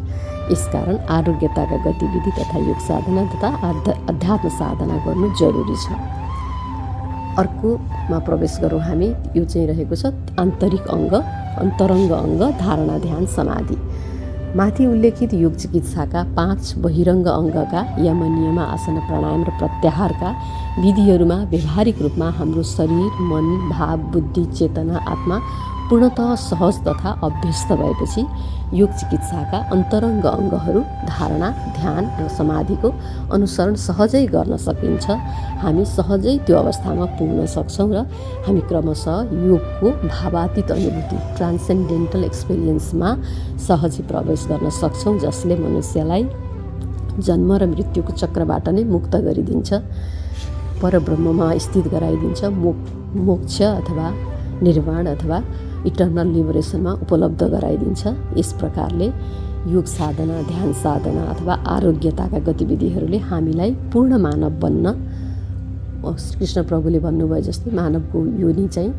यसकारण आरोग्यताका गतिविधि तथा योग साधना तथा अध्यात्म साधना गर्नु जरुरी छ। अर्कोमा प्रवेश गरौँ हामी। यो चाहिँ रहेको छ आन्तरिक अङ्ग, अन्तरङ्ग अङ्ग, धारणा, ध्यान, समाधि। माथि उल्लेखित योग चिकित्साका 5 बहिरङ्ग अङ्गका यम, नियम, आसन, प्राणायाम र प्रत्याहारका विधिहरूमा व्यवहारिक रूपमा हाम्रो शरीर, मन, भाव, बुद्धि, चेतना, आत्मा पूर्णतः सहज तथा अभ्यस्त भएपछि योग चिकित्साका अन्तरङ्ग अङ्गहरू धारणा, ध्यान र समाधिको अनुसरण सहजै गर्न सकिन्छ। हामी सहजै त्यो अवस्थामा पुग्न सक्छौँ र हामी क्रमशः योगको भावातीत अनुभूति, ट्रान्सेन्डेन्टल एक्सपिरियन्समा सहजै प्रवेश गर्न सक्छौँ, जसले मनुष्यलाई जन्म र मृत्युको चक्रबाट नै मुक्त गरिदिन्छ, परब्रह्ममा स्थित गराइदिन्छ, मोक्ष अथवा निर्वाण अथवा इटर्नल लिबरेसनमा उपलब्ध गराइदिन्छ। यस प्रकारले योग साधना, ध्यान साधना अथवा आरोग्यताका गतिविधिहरूले हामीलाई पूर्ण मानव बन्न, कृष्ण प्रभुले भन्नुभयो जस्तै मानवको योनि चाहिँ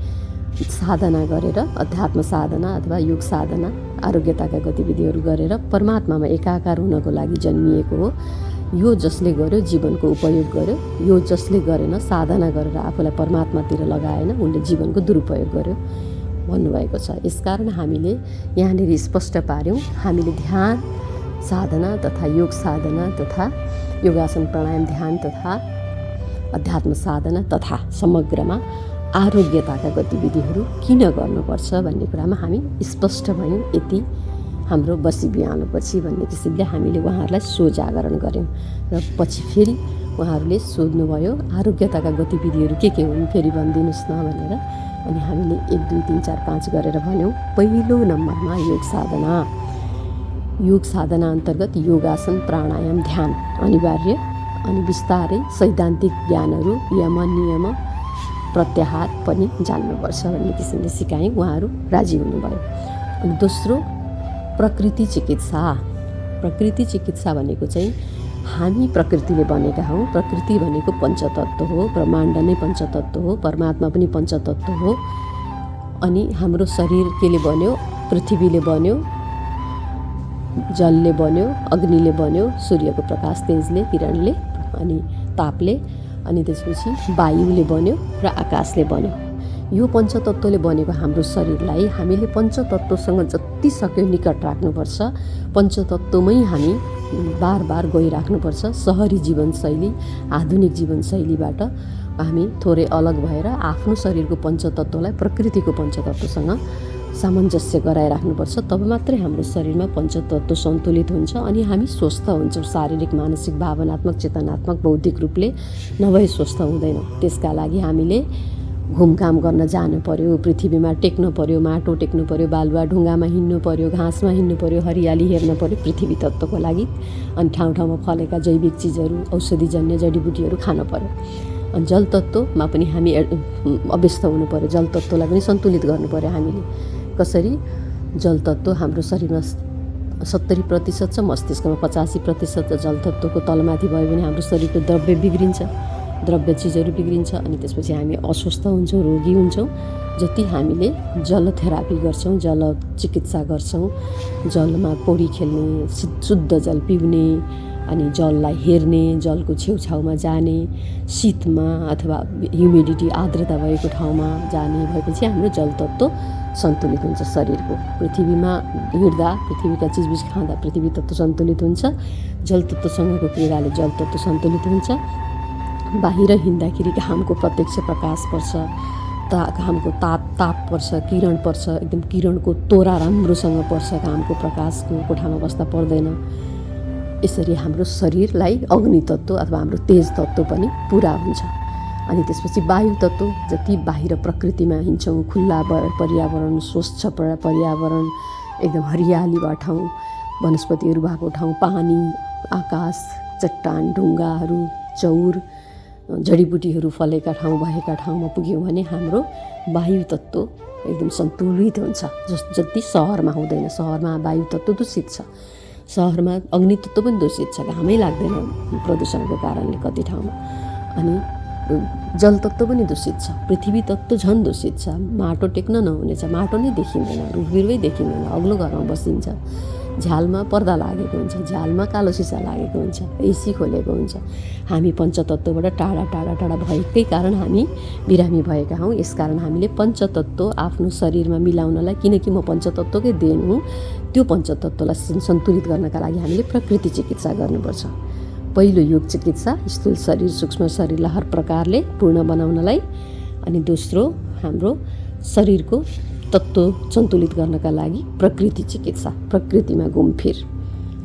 साधना गरेर, अध्यात्म साधना अथवा योग साधना, आरोग्यताका गतिविधिहरू गरेर परमात्मामा एकाकार हुनको लागि जन्मिएको हो। यो जसले गर्यो जीवनको उपयोग गर्यो, यो जसले गरेन साधना गरेर आफूलाई परमात्मातिर लगाएन उनले जीवनको दुरुपयोग गर्यो भन्नुभएको छ। यसकारण हामीले यहाँनिर स्पष्ट पार्यौँ, हामीले ध्यान साधना तथा योग साधना तथा योगासन, प्राणायाम, ध्यान तथा अध्यात्म साधना तथा समग्रमा आरोग्यताका गतिविधिहरू किन गर्नुपर्छ भन्ने कुरामा हामी स्पष्ट भयौँ। यति हाम्रो बसी बिहानपछि भन्ने किसिमले हामीले उहाँहरूलाई सोझागरण गऱ्यौँ र पछि फेरि उहाँहरूले सोध्नुभयो आरोग्यताका गतिविधिहरू के हुन् फेरि भनिदिनुहोस् न भनेर। अनि हामीले 1, 2, 3, 4, 5 गरेर भन्यौँ। पहिलो नम्बरमा योग साधना। योग साधना अन्तर्गत योगासन, प्राणायाम, ध्यान अनिवार्य। अनि बिस्तारै सैद्धान्तिक ज्ञानहरू, यम, नियम, प्रत्याहार पनि जान्नुपर्छ भन्ने किसिमले सिकाएँ। उहाँहरू राजी हुनुभयो। अनि दोस्रो प्रकृति चिकित्सा। प्रकृति चिकित्सा भनेको चाहिँ हामी प्रकृतिले बनेका हौँ। प्रकृति भनेको पञ्चतत्त्व हो, ब्रह्माण्ड नै पञ्चतत्त्व हो, परमात्मा पनि पञ्चतत्त्व हो। अनि हाम्रो शरीर केले बन्यो? पृथ्वीले बन्यो, जलले बन्यो, अग्निले बन्यो, सूर्यको प्रकाश, तेजले, किरणले, अनि तापले, अनि त्यसपछि वायुले बन्यो र आकाशले बन्यो। यो पञ्चतत्त्वले बनेको हाम्रो शरीरलाई हामीले पञ्चतत्त्वसँग जति सक्यो निकट राख्नुपर्छ। पञ्चतत्त्वमै हामी बार बार गइराख्नुपर्छ। सहरी जीवनशैली, आधुनिक जीवनशैलीबाट हामी थोरै अलग भएर आफ्नो शरीरको पञ्चतत्त्वलाई प्रकृतिको पञ्चतत्त्वसँग सामञ्जस्य गराइराख्नुपर्छ। तब मात्रै हाम्रो शरीरमा पञ्चतत्त्व सन्तुलित हुन्छ अनि हामी स्वस्थ हुन्छौँ। शारीरिक, मानसिक, भावनात्मक, चेतनात्मक, बौद्धिक रूपले नभए स्वस्थ हुँदैनौँ। त्यसका लागि हामीले घुमघाम गर्न जानु पर्यो, पृथ्वीमा टेक्नु पर्यो, माटो टेक्नु पर्यो, बालुवा ढुङ्गामा हिँड्नु पर्यो, घाँसमा हिँड्नु पर्यो, हरियाली हेर्नु पर्यो पृथ्वी तत्त्वको लागि। अनि ठाउँ ठाउँमा फलेका जैविक चिजहरू, औषधिजन्य जडीबुटीहरू खानु पर्यो। अनि जल तत्त्वमा पनि हामी अभ्यस्त हुनु पर्यो। जल तत्त्वलाई पनि सन्तुलित गर्नु पर्यो हामीले। कसरी? जल तत्त्व हाम्रो शरीरमा 70% छ, मस्तिष्कमा 85% छ। जल तत्त्वको तलमाथि भयो भने हाम्रो शरीरको द्रव्य बिग्रिन्छ, द्रव्य चिजहरू बिग्रिन्छ अनि त्यसपछि हामी अस्वस्थ हुन्छौँ, रोगी हुन्छौँ। जति हामीले जल थेरापी गर्छौँ, जल चिकित्सा गर्छौँ, जलमा पौडी खेल्ने, शुद्ध जल पिउने, अनि जललाई हेर्ने, जलको छेउछाउमा जाने, शीतमा अथवा ह्युमिडिटी आर्द्रता भएको ठाउँमा जाने भएपछि हाम्रो जल तत्त्व सन्तुलित हुन्छ शरीरको। पृथ्वीमा हिँड्दा, पृथ्वीका चिजबिज खाँदा पृथ्वी तत्त्व सन्तुलित हुन्छ। जल तत्त्वसँगको क्रियाले जल तत्त्व सन्तुलित हुन्छ। बाहिर हिँड्दाखेरि घामको प्रत्यक्ष प्रकाश पर्छ, घामको ताप पर्छ, किरण पर्छ, एकदम किरणको तोरा राम्रोसँग पर्छ, घामको प्रकाशको कोठामा बस्दा पर्दैन। यसरी हाम्रो शरीरलाई अग्नि तत्त्व अथवा हाम्रो तेज तत्त्व पनि पुरा हुन्छ। अनि त्यसपछि वायु तत्त्व, जति बाहिर प्रकृतिमा हिँड्छौँ, खुल्ला पर्यावरण, स्वच्छ पर्यावरण, एकदम हरियाली भएको ठाउँ, वनस्पतिहरू भएको ठाउँ, पानी, आकाश, चट्टान, ढुङ्गाहरू, चौर, जडीबुटीहरू फलेका ठाउँ भएका ठाउँमा पुग्यौँ भने हाम्रो वायु तत्त्व एकदम सन्तुलित हुन्छ। जति सहरमा हुँदैन। सहरमा वायु तत्त्व दूषित छ, सहरमा अग्नि तत्त्व पनि दूषित छ, घामै लाग्दैन प्रदूषणको कारणले कति ठाउँमा। अनि जल तत्त्व पनि दूषित छ, पृथ्वी तत्त्व झन् दूषित छ। माटो टेक्न नहुनेछ, माटो नै देखिँदैन, रुख बिरुवै देखिँदैन, अग्लो घरमा बसिन्छ, झ्यालमा पर्दा लागेको हुन्छ, झ्यालमा कालो सिसा लागेको हुन्छ, एसी खोलेको हुन्छ। हामी पञ्चतत्त्वबाट टाढा टाढा टाढा भएकै कारण हामी बिरामी भएका हौँ। यसकारण हामीले पञ्चतत्त्व आफ्नो शरीरमा मिलाउनलाई, किनकि म पञ्चतत्त्वकै देन हुँ, त्यो पञ्चतत्त्वलाई सन्तुलित गर्नका लागि हामीले प्रकृति चिकित्सा गर्नुपर्छ। पहिलो योग चिकित्सा स्थूल शरीर, सूक्ष्म शरीरलाई हर प्रकारले पूर्ण बनाउनलाई, अनि दोस्रो हाम्रो शरीरको तत्त्व सन्तुलित गर्नका लागि प्रकृति चिकित्सा, प्रकृतिमा घुमफिर।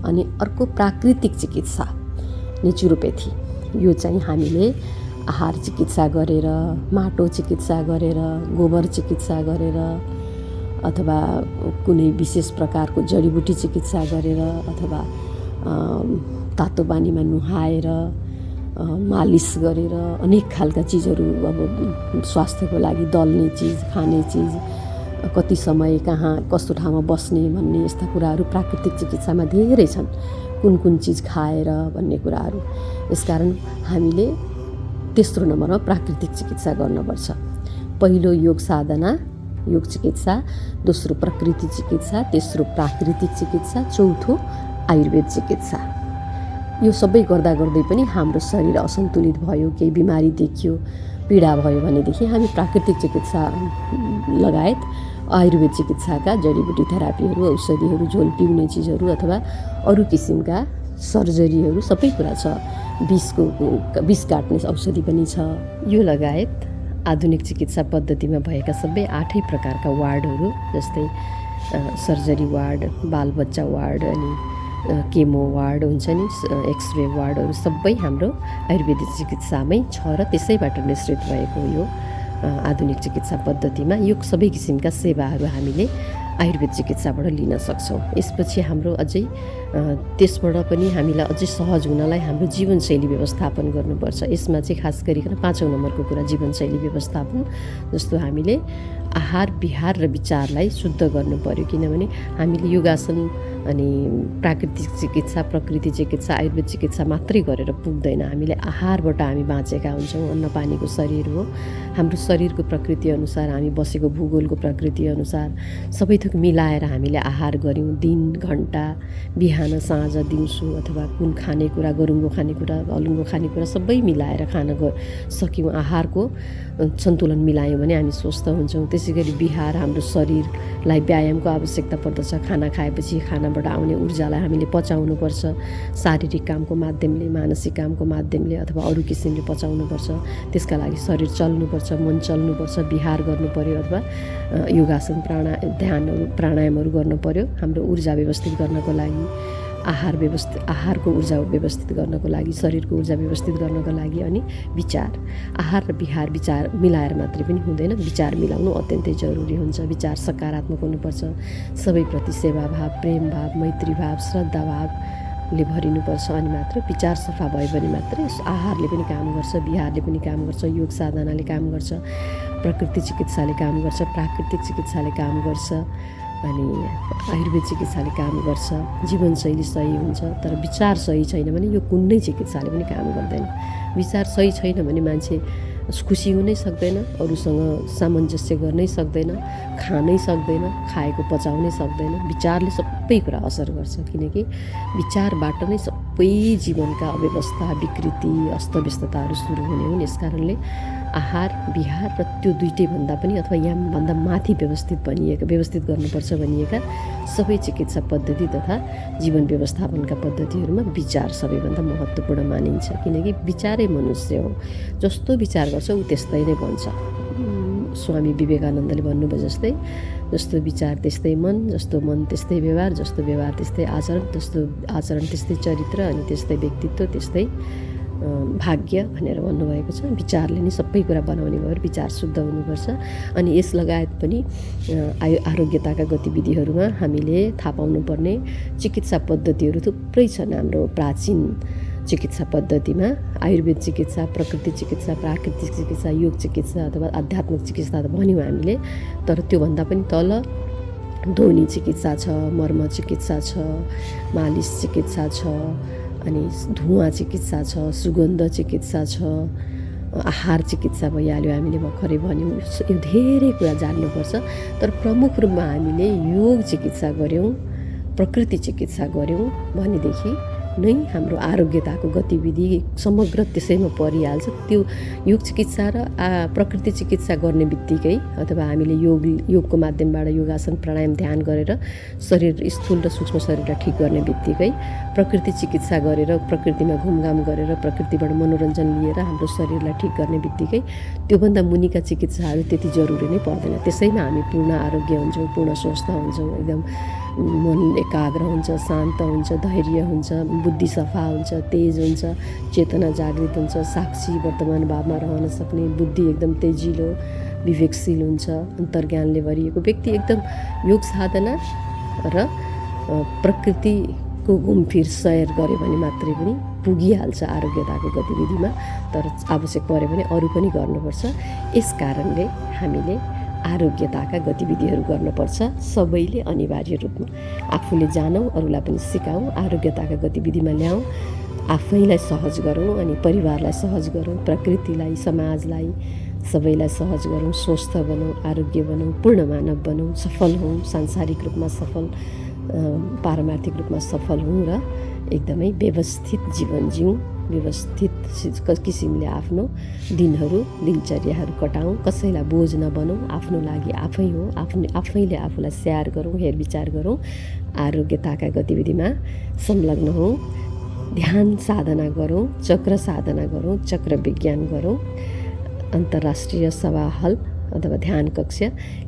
अनि अर्को प्राकृतिक चिकित्सा, नेचुरोपेथी। यो चाहिँ हामीले आहार चिकित्सा गरेर, माटो चिकित्सा गरेर, गोबर चिकित्सा गरेर, अथवा कुनै विशेष प्रकारको जडीबुटी चिकित्सा गरेर, अथवा तातो पानीमा नुहाएर, मालिस गरेर, अनेक खालका चिजहरू, अब स्वास्थ्यको लागि दल्ने चिज, खाने चिज, कति समय कहाँ कस्तो ठाउँमा बस्ने भन्ने यस्ता कुराहरू प्राकृतिक चिकित्सामा धेरै छन्। कुन कुन चिज खाएर भन्ने कुराहरू। यसकारण हामीले तेस्रो नम्बरमा प्राकृतिक चिकित्सा गर्नुपर्छ। पहिलो योग साधना, योग चिकित्सा, दोस्रो प्रकृति चिकित्सा, तेस्रो प्राकृतिक चिकित्सा, चौथो आयुर्वेद चिकित्सा। यो सबै गर्दा गर्दै पनि हाम्रो शरीर असन्तुलित भयो, केही बिमारी देखियो, पीडा भयो भनेदेखि हामी प्राकृतिक चिकित्सा लगायत आयुर्वेद चिकित्साका जडीबुटी थेरापीहरू, औषधिहरू, झोल पिउने चिजहरू अथवा अरू किसिमका सर्जरीहरू सबै कुरा छ। विष काट्ने औषधि पनि छ। यो लगायत आधुनिक चिकित्सा पद्धतिमा भएका सबै 8 प्रकारका वार्डहरू, जस्तै सर्जरी वार्ड, बालबच्चा वार्ड, अनि केमो वार्ड हुन्छ नि, एक्सरे वार्डहरू सबै हाम्रो आयुर्वेदिक चिकित्सामै छ र त्यसैबाट निश्चित भएको यो आधुनिक चिकित्सा पद्धतिमा यो सबै किसिमका सेवाहरू हामीले आयुर्वेद चिकित्साबाट लिन सक्छौँ। यसपछि हाम्रो अझै त्यसबाट पनि हामीलाई अझै सहज हुनलाई हाम्रो जीवनशैली व्यवस्थापन गर्नुपर्छ। यसमा चाहिँ खास गरिकन 5औं नम्बरको कुरा जीवनशैली व्यवस्थापन, जस्तो हामीले आहार, विहार र विचारलाई शुद्ध गर्नु पर्यो। किनभने हामीले योगासन अनि प्राकृतिक चिकित्सा, प्रकृति चिकित्सा, आयुर्वेद चिकित्सा मात्रै गरेर पुग्दैन। हामीले आहारबाट हामी बाँचेका हुन्छौँ। अन्न पानीको शरीर हो। हाम्रो शरीरको प्रकृति अनुसार, हामी बसेको भूगोलको प्रकृति अनुसार सबै थोक मिलाएर हामीले आहार गऱ्यौँ। दिन, घन्टा, बिहान, साँझ, दिउँसो, अथवा कुन खानेकुरा, गरुङ्गो खानेकुरा, हलुङ्गो खानेकुरा सबै मिलाएर खान सक्यौँ। आहारको सन्तुलन मिलायौँ भने हामी स्वस्थ हुन्छौँ। त्यसै गरी विहार, हाम्रो शरीरलाई व्यायामको आवश्यकता पर्दछ। खाना खाएपछि खानाबाट आउने ऊर्जालाई हामीले पचाउनुपर्छ। शारीरिक कामको माध्यमले, मानसिक कामको माध्यमले अथवा अरू किसिमले पचाउनुपर्छ। त्यसका लागि शरीर चल्नुपर्छ, मन चल्नुपर्छ, विहार गर्नु पर्यो, अथवा योगासन, ध्यानहरू, प्राणायामहरू गर्नु पर्यो हाम्रो ऊर्जा व्यवस्थित गर्नको लागि। आहारको ऊर्जा व्यवस्थित गर्नको लागि, शरीरको ऊर्जा व्यवस्थित गर्नको लागि। अनि विचार, आहार र विहार, विचार मिलाएर मात्रै पनि हुँदैन, विचार मिलाउनु अत्यन्तै जरुरी हुन्छ। विचार सकारात्मक हुनुपर्छ। सबैप्रति सेवाभाव, प्रेम भाव, मैत्री भाव, श्रद्धा भावले भरिनुपर्छ। अनि मात्र विचार सफा भयो भने मात्रै आहारले पनि काम गर्छ, विहारले पनि काम गर्छ, योग साधनाले काम गर्छ, प्रकृति चिकित्साले काम गर्छ, प्राकृतिक चिकित्साले काम गर्छ, अनि आयुर्वेद चिकित्साले काम गर्छ। जीवनशैली सही हुन्छ, तर विचार सही छैन भने यो कुनै चिकित्साले पनि काम गर्दैन। विचार सही छैन भने मान्छे खुसी हुनै सक्दैन, अरूसँग सामञ्जस्य गर्नै सक्दैन, खानै सक्दैन, खाएको पचाउनै सक्दैन। विचारले सबै कुरा असर गर्छ, किनकि विचारबाट नै सबै सबै जीवनका अव्यवस्था, विकृति, अस्तव्यस्तताहरू सुरु हुने हुन्। यस कारणले आहार विहार र त्यो दुइटैभन्दा पनि अथवा यहाँभन्दा माथि व्यवस्थित गर्नुपर्छ भनिएका सबै चिकित्सा पद्धति तथा जीवन व्यवस्थापनका पद्धतिहरूमा विचार सबैभन्दा महत्त्वपूर्ण मानिन्छ। किनकि विचारै मनुष्य हो, जस्तो विचार गर्छ ऊ त्यस्तै नै बन्छ। स्वामी विवेकानन्दले भन्नुभयो जस्तै, जस्तो विचार त्यस्तै मन, जस्तो मन त्यस्तै व्यवहार, जस्तो व्यवहार त्यस्तै आचरण, जस्तो आचरण त्यस्तै चरित्र, अनि त्यस्तै व्यक्तित्व त्यस्तै भाग्य भनेर भन्नुभएको छ। विचारले नै सबै कुरा बनाउने भएर विचार शुद्ध हुनुपर्छ। अनि यस लगायत पनि आरोग्यताका गतिविधिहरूमा हामीले थाहा पाउनुपर्ने चिकित्सा पद्धतिहरू थुप्रै छन्। हाम्रो प्राचीन चिकित्सा पद्धतिमा आयुर्वेद चिकित्सा, प्रकृति चिकित्सा, प्राकृतिक चिकित्सा, योग चिकित्सा अथवा आध्यात्मिक चिकित्सा त भन्यौँ हामीले। तर त्योभन्दा पनि तल ध्वनि चिकित्सा छ, मर्म चिकित्सा छ, मालिस चिकित्सा छ, अनि धुवा चिकित्सा छ, सुगन्ध चिकित्सा छ, आहार चिकित्सा भइहाल्यो, हामीले भर्खरै भन्यौँ। यो धेरै कुरा जान्नुपर्छ। तर प्रमुख रूपमा हामीले योग चिकित्सा गऱ्यौँ, प्रकृति चिकित्सा गऱ्यौँ भनेदेखि नै हाम्रो आरोग्यताको गतिविधि समग्र त्यसैमा परिहाल्छ। त्यो योग चिकित्सा र प्रकृति चिकित्सा गर्ने बित्तिकै अथवा हामीले योगको माध्यमबाट योगासन प्राणायाम ध्यान गरेर शरीर स्थूल र सूक्ष्म शरीरलाई ठिक गर्ने बित्तिकै, प्रकृति चिकित्सा गरेर प्रकृतिमा घुमघाम गरेर प्रकृतिबाट मनोरञ्जन लिएर हाम्रो शरीरलाई ठिक गर्ने बित्तिकै त्योभन्दा मुनिका चिकित्साहरू त्यति जरुरी नै पर्दैन। त्यसैमा हामी पूर्ण आरोग्य हुन्छौँ, पूर्ण स्वस्थ हुन्छौँ, एकदम मन एकाग्र हुन्छ, शान्त हुन्छ, धैर्य हुन्छ, बुद्धि सफा हुन्छ, तेज हुन्छ, चेतना जागृत हुन्छ, साक्षी वर्तमान भावमा रहन सक्ने, बुद्धि एकदम तेजिलो विवेकशील हुन्छ, अन्तर्ज्ञानले भरिएको व्यक्ति एकदम योग साधना र प्रकृतिको घुमफिर सैर गऱ्यो भने मात्रै पनि पुगिहाल्छ आरोग्यताको गतिविधिमा। तर आवश्यक पऱ्यो भने अरू पनि गर्नुपर्छ। यस कारणले हामीले आरोग्यताका गतिविधिहरू गर्नुपर्छ, सबैले अनिवार्य रूपमा। आफूले जानौँ, अरूलाई पनि सिकाउँ, आरोग्यताका गतिविधिमा ल्याउँ, आफैलाई सहज गरौँ, अनि परिवारलाई सहज गरौँ, प्रकृतिलाई, समाजलाई, सबैलाई सहज गरौँ, स्वस्थ बनौँ, आरोग्य बनौँ, पूर्ण मानव बनौँ, सफल हौँ, सांसारिक रूपमा सफल, पारमार्थिक रूपमा सफल हौँ र एकदमै व्यवस्थित जीवन जिउँ, व्यवस्थित किसिमले आफ्नो दिनचर्याहरू कटाउँ, कसैलाई बोझ नबनौँ, आफ्नो लागि आफै हो, आफैले आफूलाई स्याहार गरौँ, हेरविचार गरौँ, आरोग्यताका गतिविधिमा संलग्न हौँ, ध्यान साधना गरौँ, चक्र साधना गरौँ, चक्र विज्ञान गरौँ। अन्तर्राष्ट्रिय सभा हल अथवा ध्यान कक्ष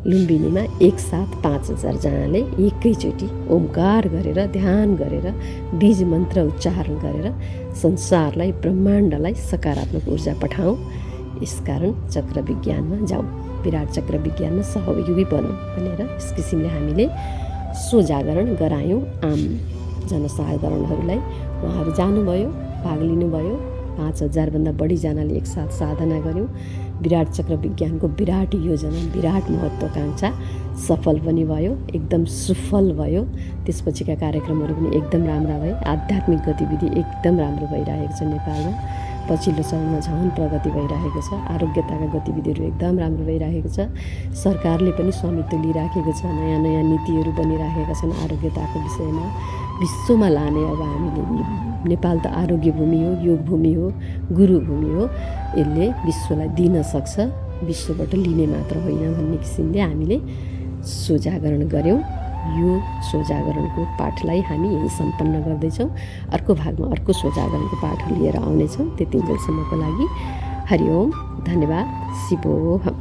लुम्बिनीमा एकसाथ 5000 जनाले एकैचोटि ओमकार गरेर ध्यान गरेर बीज मन्त्र उच्चारण गरेर संसारलाई, ब्रह्माण्डलाई सकारात्मक ऊर्जा पठाउँ। यसकारण चक्र विज्ञानमा जाउँ, विराट चक्र विज्ञानमा सहयोगी बनौँ भनेर यस किसिमले हामीले स्वजागरण गरायौँ आम जनसाधारणहरूलाई। उहाँहरू जानुभयो, भाग लिनुभयो, 5000भन्दा बढीजनाले एकसाथ साधना गऱ्यौँ। विराट चक्र विज्ञानको विराट योजना, विराट महत्त्वाकांक्षा सफल पनि भयो, एकदम सुफल भयो। त्यसपछिका कार्यक्रमहरू पनि एकदम राम्रा भए, आध्यात्मिक गतिविधि एकदम राम्रो भइरहेको छ नेपालमा। पछिल्लो चरणमा झन् प्रगति भइरहेको छ, आरोग्यताका गतिविधिहरू एकदम राम्रो भइरहेको छ। सरकारले पनि स्वामित्व लिइराखेको छ, नयाँ नयाँ नीतिहरू बनिराखेका छन् आरोग्यताको विषयमा। विश्वमा लाने अब हामीले, नेपाल त आरोग्य भूमि हो, योग भूमि हो, गुरु भूमि हो, यसले विश्वलाई दिन सक्छ, विश्वबाट लिने मात्र होइन भन्ने किसिमले हामीले स्वजागरण गऱ्यौँ। यो स्वजागरणको पाठलाई हामी यही सम्पन्न गर्दैछौँ। अर्को भागमा अर्को स्वजागरणको पाठ लिएर आउनेछौँ। त्यतिन्जेलसम्मको लागि हरि ओम, धन्यवाद, शिवोहम।